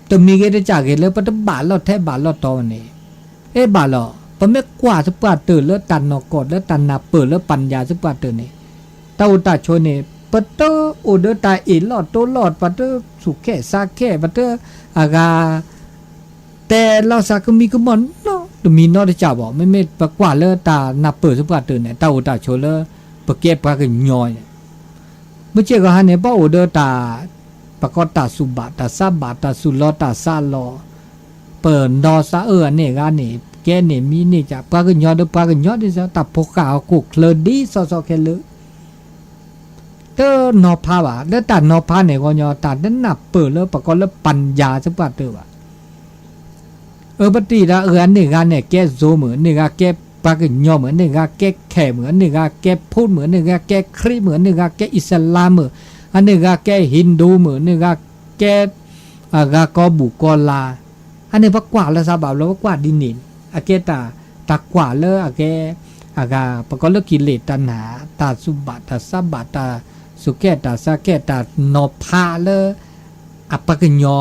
ตมีเกได้จากเกเลยปะตบาลอแทบาลอตอนี่บาลอปะเมกว่าสุปราเตอร์เลตันนอกอเลตันนาเปิดเลปัญญาสุปราเตอร์นี่ตาอุตาโชนี่ปะเตอโอเดตาอีลอดโตลอดปะเตอสุแค่ซาแค่ปะเตออากาแต่เราสักมีก็มันเนาะตมีนอได้จ่าบอกไม่ปะกว่าเลตานาเปิดสุปราเตอร์เนี่ยตาอุตาโชเลปะเก็บปะกย่อยเมื่อเจ้าก็หันเนี่ยป้าโอเดอตาปะกอตาสุบาตาซาบาตาสุลอตาซาลอเปิดดอซาเนี่ยกันเนี่ยแกเนี่ยมีเนี่ยจะปะก็ยอดปะก็ยอดที่จะตับพกาวกุกเลดีซอแค่เลยเตอนอพาว่ะแล้วตานอพาเนี่ยก็ยอตานั้นนับเปิดแล้วปะก็แล้วปัญญาสักปัดเตอว่ะปฏิละอันเนี่ยกันเนี่ยแกโซเหมือนเนี่ยแกปากยอเหมือนหนึ่งแกแข่เหมือนหนึ่งแกพูดเหมือนหนึ่งแกคริเหมือนหนึ่งแกอิสลามเหมือนอันหนึ่งแกฮินดูเหมือนหนึ่งแกกอบุกอลาอันนี้พักกว่าแล้วซาบะแล้วพักกว่าดินินแกตากว่าเลยแกปกติกิเลสตัณหาตาสุบะตาซาบะตาสุแกตาซาแกตานอพาเลยปากยอ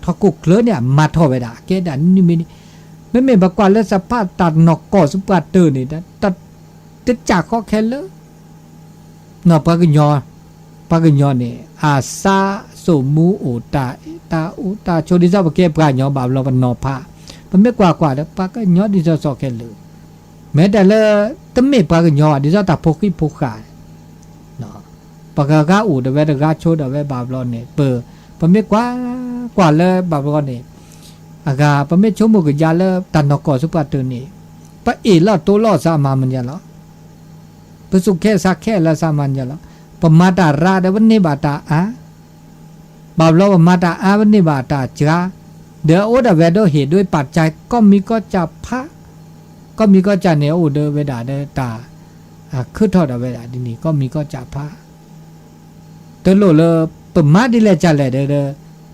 ทอกุกเลยเนี่ยมาทอไปด่าแกด่านี่ไม่บอกว่าแล้วสภาพตัดนอกก่อสุปราเตอร์นี่นะตัดจะจากข้อแค่เลยนอกปากยอเนี่ยอาซาสมูโอตาโชดิซาบเก็บปากยอบาบเราเป็นนอพามันไม่กว่าแล้วปากยอดิซาสอแค่เลยแม้แต่ละตั้งไม่ปากยอดิซาตาพกิพกขาเนาะปากกาอูเดเวดกาโชดเวบาบเราเนี่ยเปิดมันไม่กว่าเลยบาบเราเนี่ยปะเมชมุกยาเลตันนกอสุปาเตอร์นี่ปะเอลอโตลอสามามันยาลอปะสุแค่สักแค่ละสามันยาลอปะมาตาราเดวันนี้บาตาบาบลอมาตาวันนี้บาตาจาเดอโอดาเวโดเหตุด้วยปัจจัยก็มีก็จะพระก็มีก็จะเนโอเดเวดาเดตาคือทอดเวดาดินี่ก็มีก็จะพระเตโลเลปะมาดิเลจะเลเด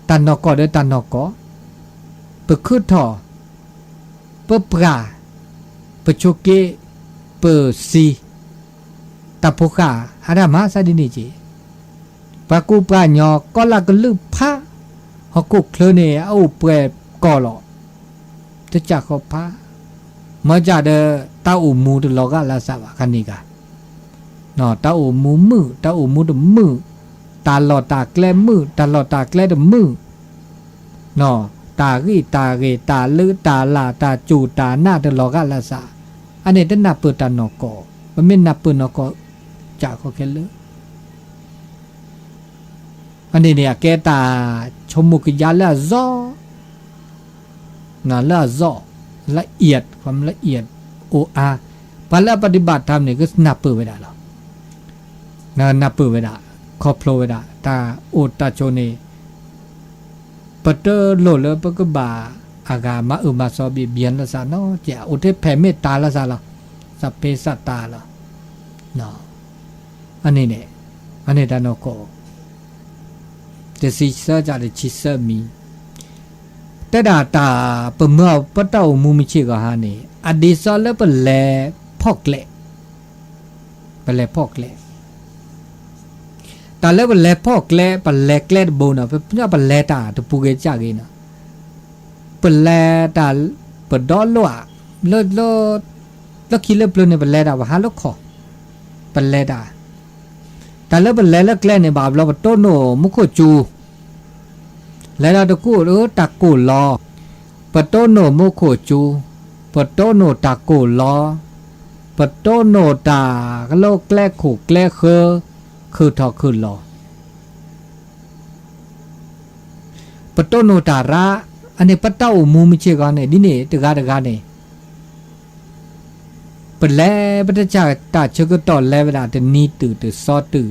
ตันนกอเดตันนกอเปิดขึ้นท่อเปิดปลาเปิดโชเกเปิดซีตาโพกาอารามาซาดินิจิปากูปลาหยอก็ลากลืบพะฮกุกเคลเนเอาเปรกอหลอจะจากเขาพะมาจากเดตาอูมูตลอกาลาซาวะคันนี้กะเนาะตาอูมูมือตาอูมูดมือตาหลอตาแกล้มือตาหลอตาแกล้ดมือเนาะตากีตาเกตาลือตาลาตาจูตาหน้าตลอกาลาซาอันนี้จะนับเปิดตานอกอมันไม่นับเปิดนอกอจากเขาแค่เลยอันนี้เนี่ยแกตาชมุกยาละซอน่ะละซอละเอียดความละเอียดโออาปละปฏิบัติธรรมเนี่ยก็นับเปิดไว้ได้หรอนับเปิดไว้ได้ครอบโผล่ไว้ได้ตาโอตาโชเนปะเตอโลเลปะกบาอากามามาซอบีเบียนละซาเนาะจะอุเทแผ่เมตตาละซาละสัพเพสัตตาละเนาะอันนี้เนี่ยอันนี้ตานอกอจะสิเสจะได้ชิเสมีแต่ดาตาปะเมื่อปะเต้ามูมิชิกะหานี่อดีซอเลปะแลพอกแลปะแลพอกแลตาเลปะแลพอกแลปะแลแกลโบนะปะปะแลตาตะปูเกจะเกนะปะแลตาปะดอลอะแล้วคิดเลปลเนี่ยปะแลตาว่าหาลขอปะแลตาตาเลปะแลแล้วแกลเนี่ยบาบเราปะโตโนมุโคจู แล้วเราตะกูตะกูลอปะโตโนโมโคจูปะโตโนตะกูลอปะโตโนตากะโลแกล้ขู่แกล้คือทอคือลอปะโตโนตาระอันนี้ปะเต้ามูมิเชกอนเนี่ยดิเนี่ยตะกาเนี่ยปะแลปะจ่าตาเชกตอแลเวลาตะนีตื่ซอตื่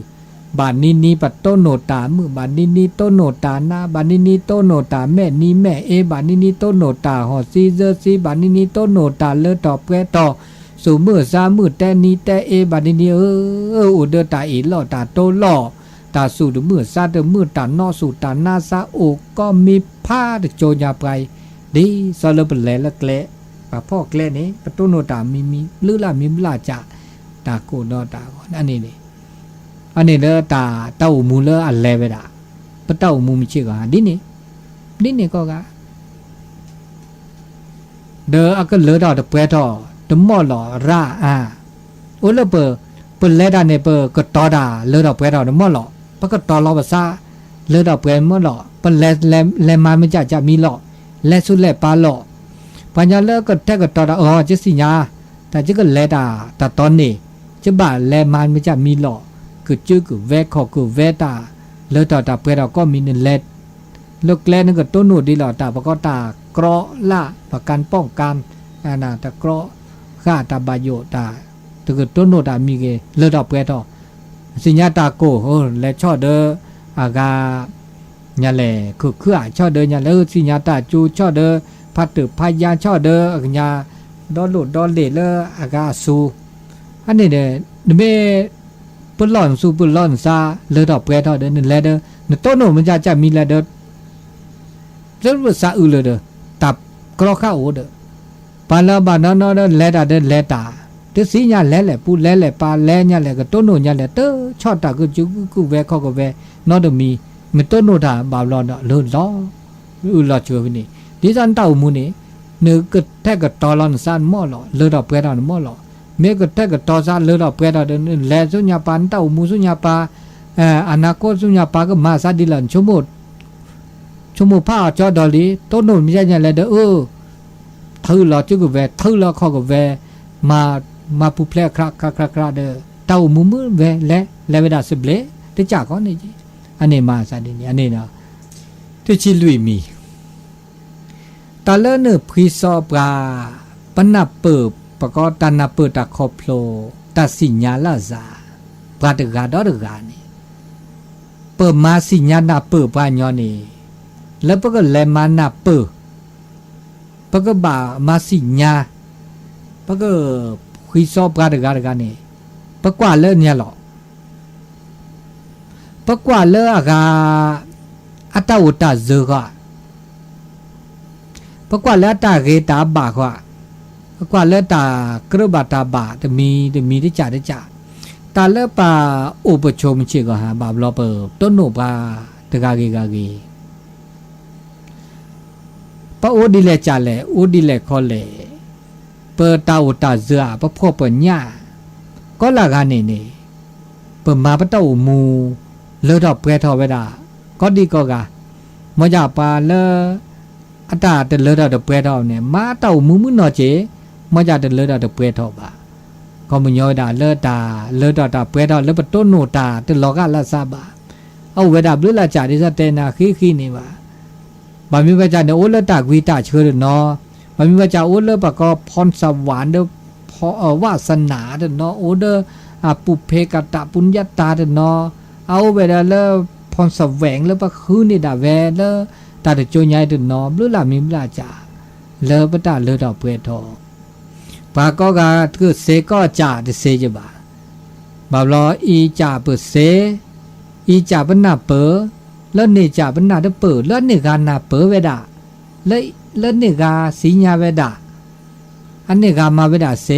บานนี้ปะโตโนตามือบานนี้โตโนตานาบานนี้โตโนตาแม่นี้แม่บานนี้โตโนตาหอซีเจอซีบานนี้โตโนตาเลอตอแปตอสู่มือซามือแต่นี้แต่บานนี้อุเดตาหล่อตาโตหล่อตาสู่มือซาเดมือตานอสู่ตานาซาโอก็มีผ้าโจญาไปดีซอลเปแลละแกลปะพ่อแกลนี่ปะโตโนตามีลือละมีมลาจ่าตาโกนอตาอันนี้นี่อันนี้เลอตาเต้ามูเลออันเลเวดาปะเต้ามูมิเชกะดินี่ก็กะเดออะก็เลอดอตะเปทอตะมอลอราโอเลเปเลดาเนเปก็ตอดาเลอดอเปทอตะมอลอปะก็ตอลอภาษาเลอดอเปมอลอปะแลมาไม่จะมีลอแลสุแลปาลอปัญญาเลอก็แทก็ตอดาจิสิญาแต่จิก็เลดาตะตอนนี้จะบะแลมาไม่จะมีลอคือจื้อคือแวกขอคือแวตาเลอตาตาเปเราก็มีเนเลดลูกแลนึงก็ต้นหนูดีหล่อตาปะก็ตากรอละประกันป้องกันนาตะกรอข้าตาบายโยตาตึกต้นหนูตามีเกเลอตาเปตอสิญญาตาโกและช่อเดออากาญาแลคือช่อเดอญาเลอสิญญาตาจูช่อเดอพัดตึพายาช่อเดอญาดอลุดอเลเลออากาสูอันนี้เด้เมปุลอนสูปุลอนซาเลอดอกเปทอเดนเลเดนโตโนมันจะมีเลเดเรื่องภาษาอื่นเลยเดตับกรอข้าวเดปาลาบานอนเดเลดาเดเลตาตสีญาเลปูเลปาเลญาเลก็โตโนญาเลเตชอตาก็จุกุเวขอก็เวนอดมีมโตโนดาบาลอนเลอลออุลอชัววินี่ดิซันตาอุมูนี่เนกแทกตอลอนซานมอลอเลอดอกเปทอนมอลอเมกแทกตอซาเลอดอกเปทอเดเลซุญญาปันตาอุมูซุญญาปาอนาคตซุญญาปาก็มาซาดิลันชั่วโมงผ้าจอดอลีต้นโนนไม่ใช่ยังไงเด้อเธอหล่อจุกเวเธอหล่อข้อกเวมาผู้เพลคราเด้อเต้ามุมเวและเวลาสิบเล่ที่จากเขาเนี่ยอันนี้มาซาดินี่อันนี้นะที่ชิลุยมีตาเลเนอพรีซอปลาปนับเปิบปกตานับเปิดตาคอพโลตาสิญญาลาซาปราดกาดอดกานี่เปิดมาสิญญาณาเปิดปานยอนี่แล้วปก็เลมานาเปอปก็บ่ามาสิญาปก็คุยซอบกาดกานี่ปกว่าเลเนี่ยหรอปกว่าเลอากาอัตอุตาเจกะปกว่าเลตาเกตาบากว่าปกว่าเลตากระบาตาบาจะมีได้จ่าตาเลปาอุปโชมเชกหาบาบลอเปต้นโนปาตะกาเกปะโอดิเลจ่าเลโอดิเลคอเลเปิดตาอุตาเสือปะพ่อปะญาก็ละกานี่เปิดมาปะตาอุมูเลอดอกเปทอเวดาก็ดีก็กามอยาปาเลอตาเตเลอดอกเปทอเนี่ยมาตาอุมูนอเจมอยาเตเลอดอกเปทอบาก็มยอดาเลอตาเลอดอกตาเปทอเลปะต้นโนตาเตลอกาลาซาบาเอาเวดาบลือละจ่าดิซะเตนาขี้นี่ว่าบามีว่าจะเนี่ยโอเลตากวีตาเชื่อเนาะบามีว่าจะโอเลปะก็พรสวรรค์เด้อพอวาสนาเด้อเนาะโอเดปุเพกตะปุญญาตาเด้อเนาะเอาเวลาเลพรสแวงแล้วปะคืนนี่ดาเวเลตาเดโจญายเด้อเนาะบลือละมีมลาจ่าเลปะตาเลดอกเปทอปาก็กะคือเสก็จ่าเดเสจบาบาลออีจ่าเปเสอีจ่าปนาเปแล้วเนี่ยจ่าเป็นนาเดเปิดแล้วเนี่ยการนาเปิดเวดาแล้วเนี่ยการสีญาเวดาอันเนี่ยการมาเวดาเส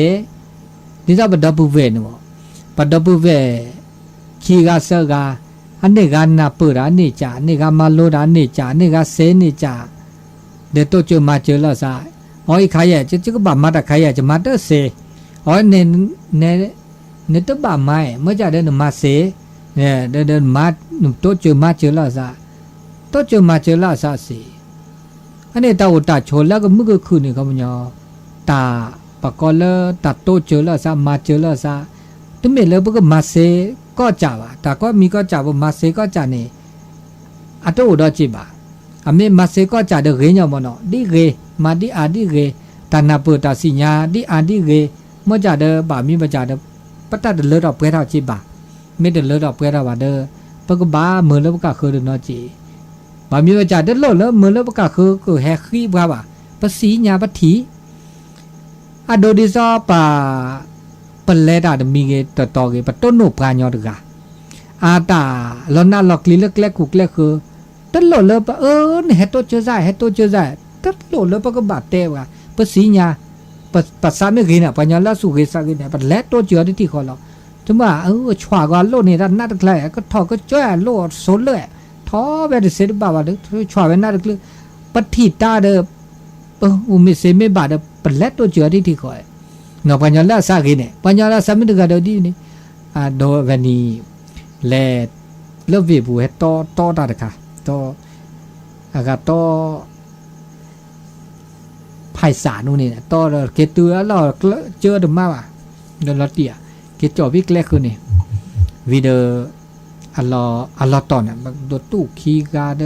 นี่จะเป็นดับเบิลเวน์มั้งเป็นดับเบิลเวคีกาเซกาอันเนี่ยการนาเปิดอันเนี่ยจ่าเนี่ยการมาโลดอันเนี่ยจ่าเนี่ยการเสเนี่ยจ่าเดี๋ยวตัวเจอมาเจอแล้วซะอ๋ออีกใครอ่ะจะก็บ่ามาแต่ใครอ่ะจะมาเตอเสอ๋อเนี่ยตัวบ่ามาเมื่อจ่าเดินมาเสเนี่ยเดินมาตัวเจอมาเจอแล้วซะ တော့ကြမှာကြလာစားစီအနေတော့တာချိုလာကမှုကခုနေကမညာတာပကောလတာတော့ကြလာစားမကြလာစားတမေလဘကမဆေก็ကြပါဒါก็มีก็ကြဘမဆေก็ကြနေအတော့တော့ကြည့်ပါအမေမဆေก็ကြတဲ့ရင်းညမနော်ဒီရေမာဒီအာဒီရေတနာပတာစီညာဒီအာဒီရေမကြတဲ့ဗာမိမကြတဲ့ပတတ်တဲ့လောတော့ပွဲတော့ကြည့်ပါမေတဲ့လောတော့ပွဲတော့ပါတဲ့ပကဘာမေလဘကခေါ်တဲ့နော်ကြည့်ဗာမိမကြတဲ့လောလမေလဘကခေါ်ကိုဟဲခီဘာပါပစီညာပတိအဒိုဒီစောပါပလဲတာတမီကေတော်ကေပတွနုပညောတကအာတာလောနာလောကလီလက်လက်ကုကလက်ခတလောလပနေဟတိုချဇာဟတိုချဇာတလောလပကဘတဲဝပစီညာပစာမေကေနာပညာလာစုကေစာကေနာပလက်တိုချောတိခေါ်လောတမချွာကလောနေတာနတ်တကလဲကထောကကျွဲလောဆိုလဲထောပဲတစေဘာဘာချွာပဲနတ်တကလပတိတာတဲ့ဥမေစေမေဘာတဲ့ပလက်တိုချောတိခေါ်နော်ပညာလာစကိနေပညာလာစမတကတော့ဒီနေအာဒေါ်ဗနီလေလဝေဘူးဟတော့တာတခါတော့အကတော့ဖိုင်စာနုနေတော့ကေတူလောเจอดมาว่ะดอลตีอ่ะကေจ่อวิกแลคือนี่วีเดออัลลอตอนน่ะดตู้คีกาเด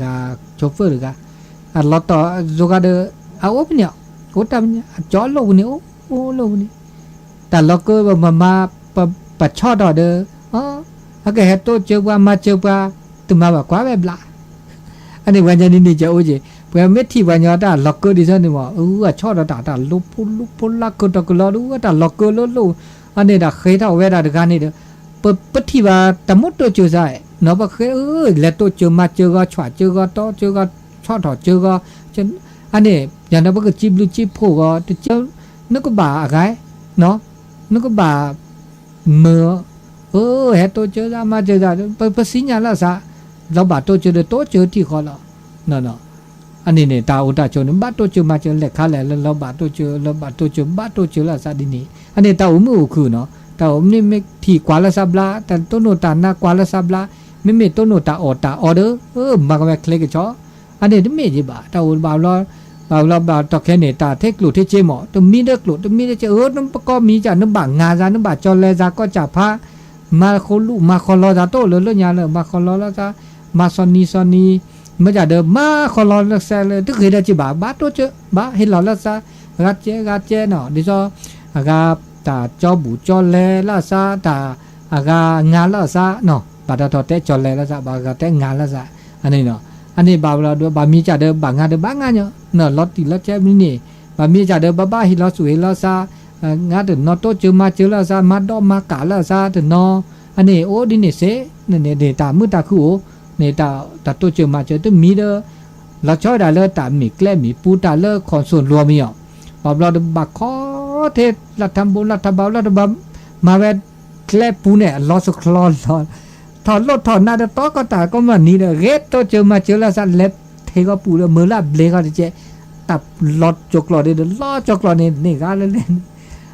กาโชเฟอร์กาอัลลอตอโซกาเดอาโอปเนี่ยโอตามจอโลนี่โอ้โลนี่แต่ล็อกเกอร์มาปะชอดอเดออ๋ออะแกโตเจอว่ามาเจอว่าตุมาว่ากว่าแบบละอันนี้วันนี้นี่จะโอเจเพื่อเม็ดที่วันยอดาล็อกเกอร์ดิซันนี่ว่าชอดตาลุปุลักกตกลอดูว่าตาล็อกเกอร์ลุอันนี้ดาเคยเท่าเวดาดกันนี่เด้อปะที่ว่าตะมุดโตเจอใส่เนาะบ่เคยแล้วโตเจอมาเจอก็ฉวาเจอก็โตเจอก็ชอดเจอก็อันนี้อย่างนั้นบ่ก็จิบลุจิบโพก็เจอนึกก็บ่าอะไรเนาะนึกก็บ่าเมื่อเฮโตเจอละมาเจอละปะสิญญาละซะเราบ่าโตเจอโตเจอที่ขอละเนาะอันนี้เนี่ยตาอุตาโจนบ่าโตเจอมาเจอเล็กคาแลเราบ่าโตเจอบ่าโตเจอละซะดินี่อันนี้ตาอุมือคือเนาะตาอุนี่ไม่ที่กว่าละซับละแต่ต้นโนตานากว่าละซับละไม่ต้นโนตาออเดอร์มาก็แคลิกจ่ออันนี้ไม่จิบ่าตาอุบ่าเราตอกแค่เนี่ยตาเทคลุที่เจหมอตัวมีเด็กลุตัวมีเด็กน้ำก็มีจากน้ำบางงาจาน้ำบาจอเลจาก็จะพามาคนลูมาคนรอจาโตเลยยาเลยมาคนรอแล้วจะมาซอนนีมาจากเดิมมาคนรอแล้วแซ่เลยทุกเหตุจีบ้าโตเจบ้าเห็นหล่อแล้วซะกัดเจเนาะดิจอากาตาจอบูจอเลแล้วซะตาอากางานแล้วซะเนาะบาดาตอเตจอเลแล้วซะบากาเตงานแล้วซะอันนี้เนาะอันนี้บาเราด้วยบามีจากเดิมบางงานเดิมบางงานเนาะเนาะลอตติลอตเจมินี่บามีจากเดิมบ้าฮิลอสุฮิลอซางานเดิมนอโตเจอมาเจอแล้วซะมาดอมากาแล้วซะเดิมนออันนี้โอ้ดินี่เสเนี่ยเดตามือตาคู่เนี่ยตาโตเจอมาเจอตัวมีเด้อเราชอบได้เลยตามีแกล้มีปูตาเลอของส่วนรวมมีอ่ะบาเราเดิมบักขอเทรัฐบาลรัฐบาลมาแวดแกล้ปูเนี่ยลอสคลอนถอดรถถอดหน้าโต๊ะก็ตาก็มันนี่เลยเรตโตเจอมาเจอแล้วซะเล็บเทก็ปูเลยมือละเบลก็จะเจตับลอดจกลอดเด้อลอดจกลอดนี่ก็เล่น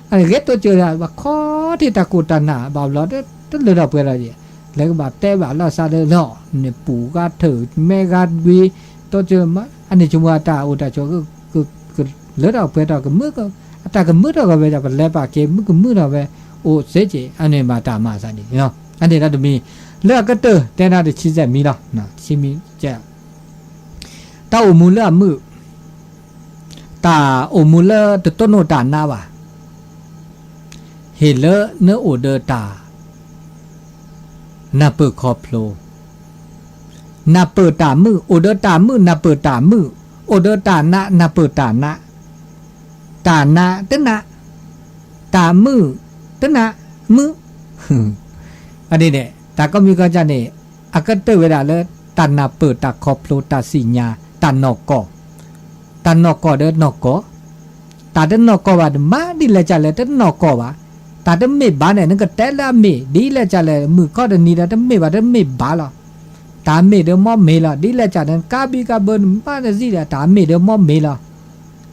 อันเรตโตเจอแล้วว่าขอที่ตะกูตาหน้าบ่าวลอดตึ้งเลยดอกเปล่าดิแล้วก็บาดแต่บ่าวลอดซะเด้อเนาะเนี่ยปู่ก็ถือแม่ก็วีโตเจอมาอันนี้จุมว่าตาอุตาโจก็เลือดออกเปล่าก็มือก็ตาก็มือก็ไปจะไปแล้วปากเกมือก็มือเราไปโอ้เสียใจอันนี้มาตามาซะนี่เนาะอันนี้เราจะมีเลือกก็เตอแต่น่าจะชี้แจงมีละนะชี้มีแจตาโอมูเลมือตาโอมูเลตต้นโนตานาว่ะเฮเลเนอโอเดตานาเปิดคอโพลนาเปิดตามือโอเดตามือนาเปิดตามือโอเดตานาเปิดตานาตนะตามือตนะมืออันนี้เนี่ยตาก็มีก็จะเนี่ยอาก็เตอเวลาเลยตานาเปิดตาคอโพลตาสิญญาตานอกอเด้อนอกอตาเด้อนอกอว่ามาดิเลยจะเลยเด้อนอกอว่าตาเด้เมบ้านเนี่ยนั่นก็แต่ละเมดีเลยจะเลยมือข้อเด้นี่เด้เมว่าเด้เมบ้าละตาเมเด้มอเมละดีเลยจะนั้นกาบีกาเบิ้นบ้านสิเลยตาเมเด้มอเมละ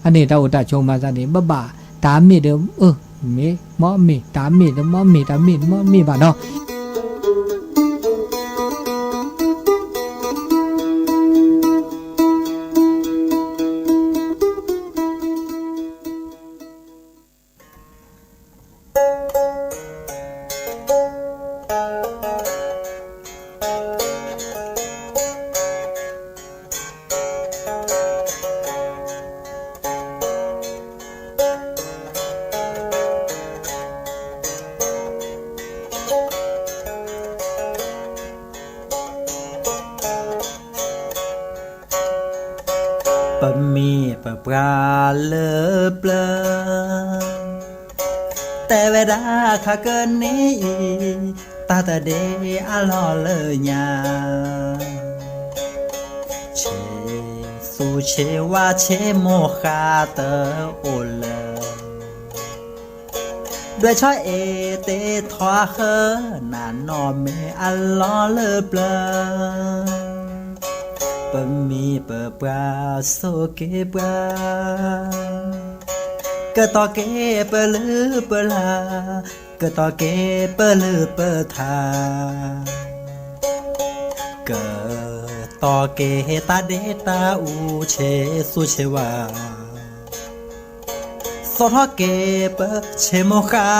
อันนี้ตาอุตาชงมาซะนี่บ้าตาเมเด้เมมอเมตาเมเด้มอเมตาเมมอเมบ้าเนาะ ปะมีปะปลาเลอเปลอแต่เวลาข้าเกินนี้ตาตาเดอะลอเลยญาเชสูเชว่าเชโมคาเตอโอเลด้วยช่อยเตทว่าเฮนานอเมอะลอเลเปลอปะมีปะปลาโซเกปลากะตอเกปะลือปะลากะตอเกปะลือปะทากะตอเกตาเดตาอูเชสุเชวาโซทอเกปะเชโมคา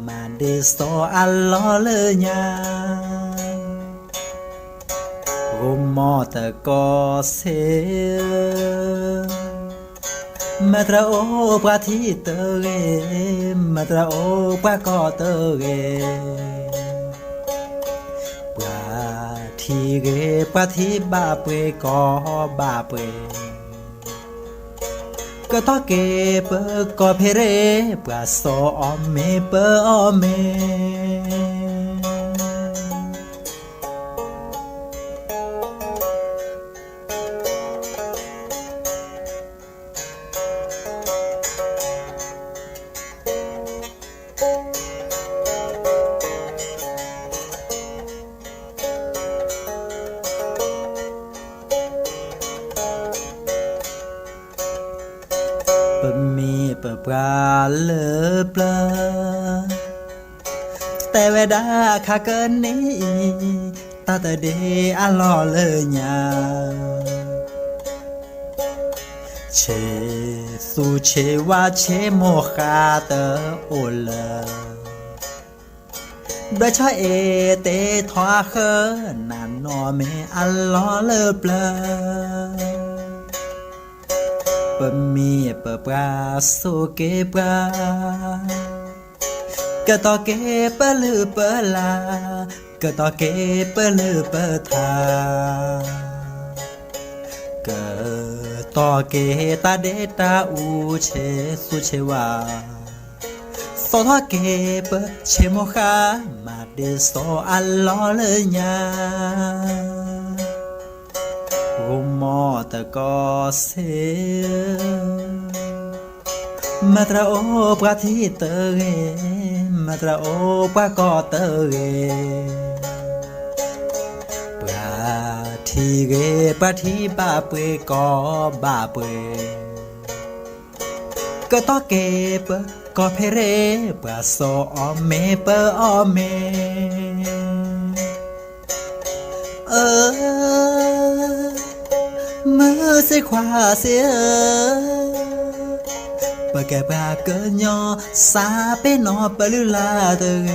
มาเดโซอัลลอเลยญาโอมอตะกอเซมาตราโอปะทิเตเกมาตราโอปะกอเตเกปะทิเกปะทิบาเปกอบาเปก็ตอเกเปก็เพเรปะโซออเมเปออเมปะมีปะปลาเลอเปลอแต่เวลาข้าเกินนี้ตาตาเดอะลอเลยญาเชสูเชว่าเชโมคาเตอโอเลด้วยช่อยเตทว่าเฮนานอเมอะลอเลเปลอปะมีปะปลาโซเกปลากะตอเกปะลือปะลากะตอเกปะลือปะทากะตอเกตาเดตาอูเชสุเชวาโซทอเกปะเชโมคามาเดโซอัลลอเลยญาโอมอตะกอเซมาตราโอปะทิเตเกมาตราโอปะกอเตเกปะทิเกปะทิบาเปกอบาเปก็ตอเกปะก็เพเรปะโซออเมเปออเมมือเสขวาเสียปะแกปะเกินยอสาเปนอปะลือลาเตเก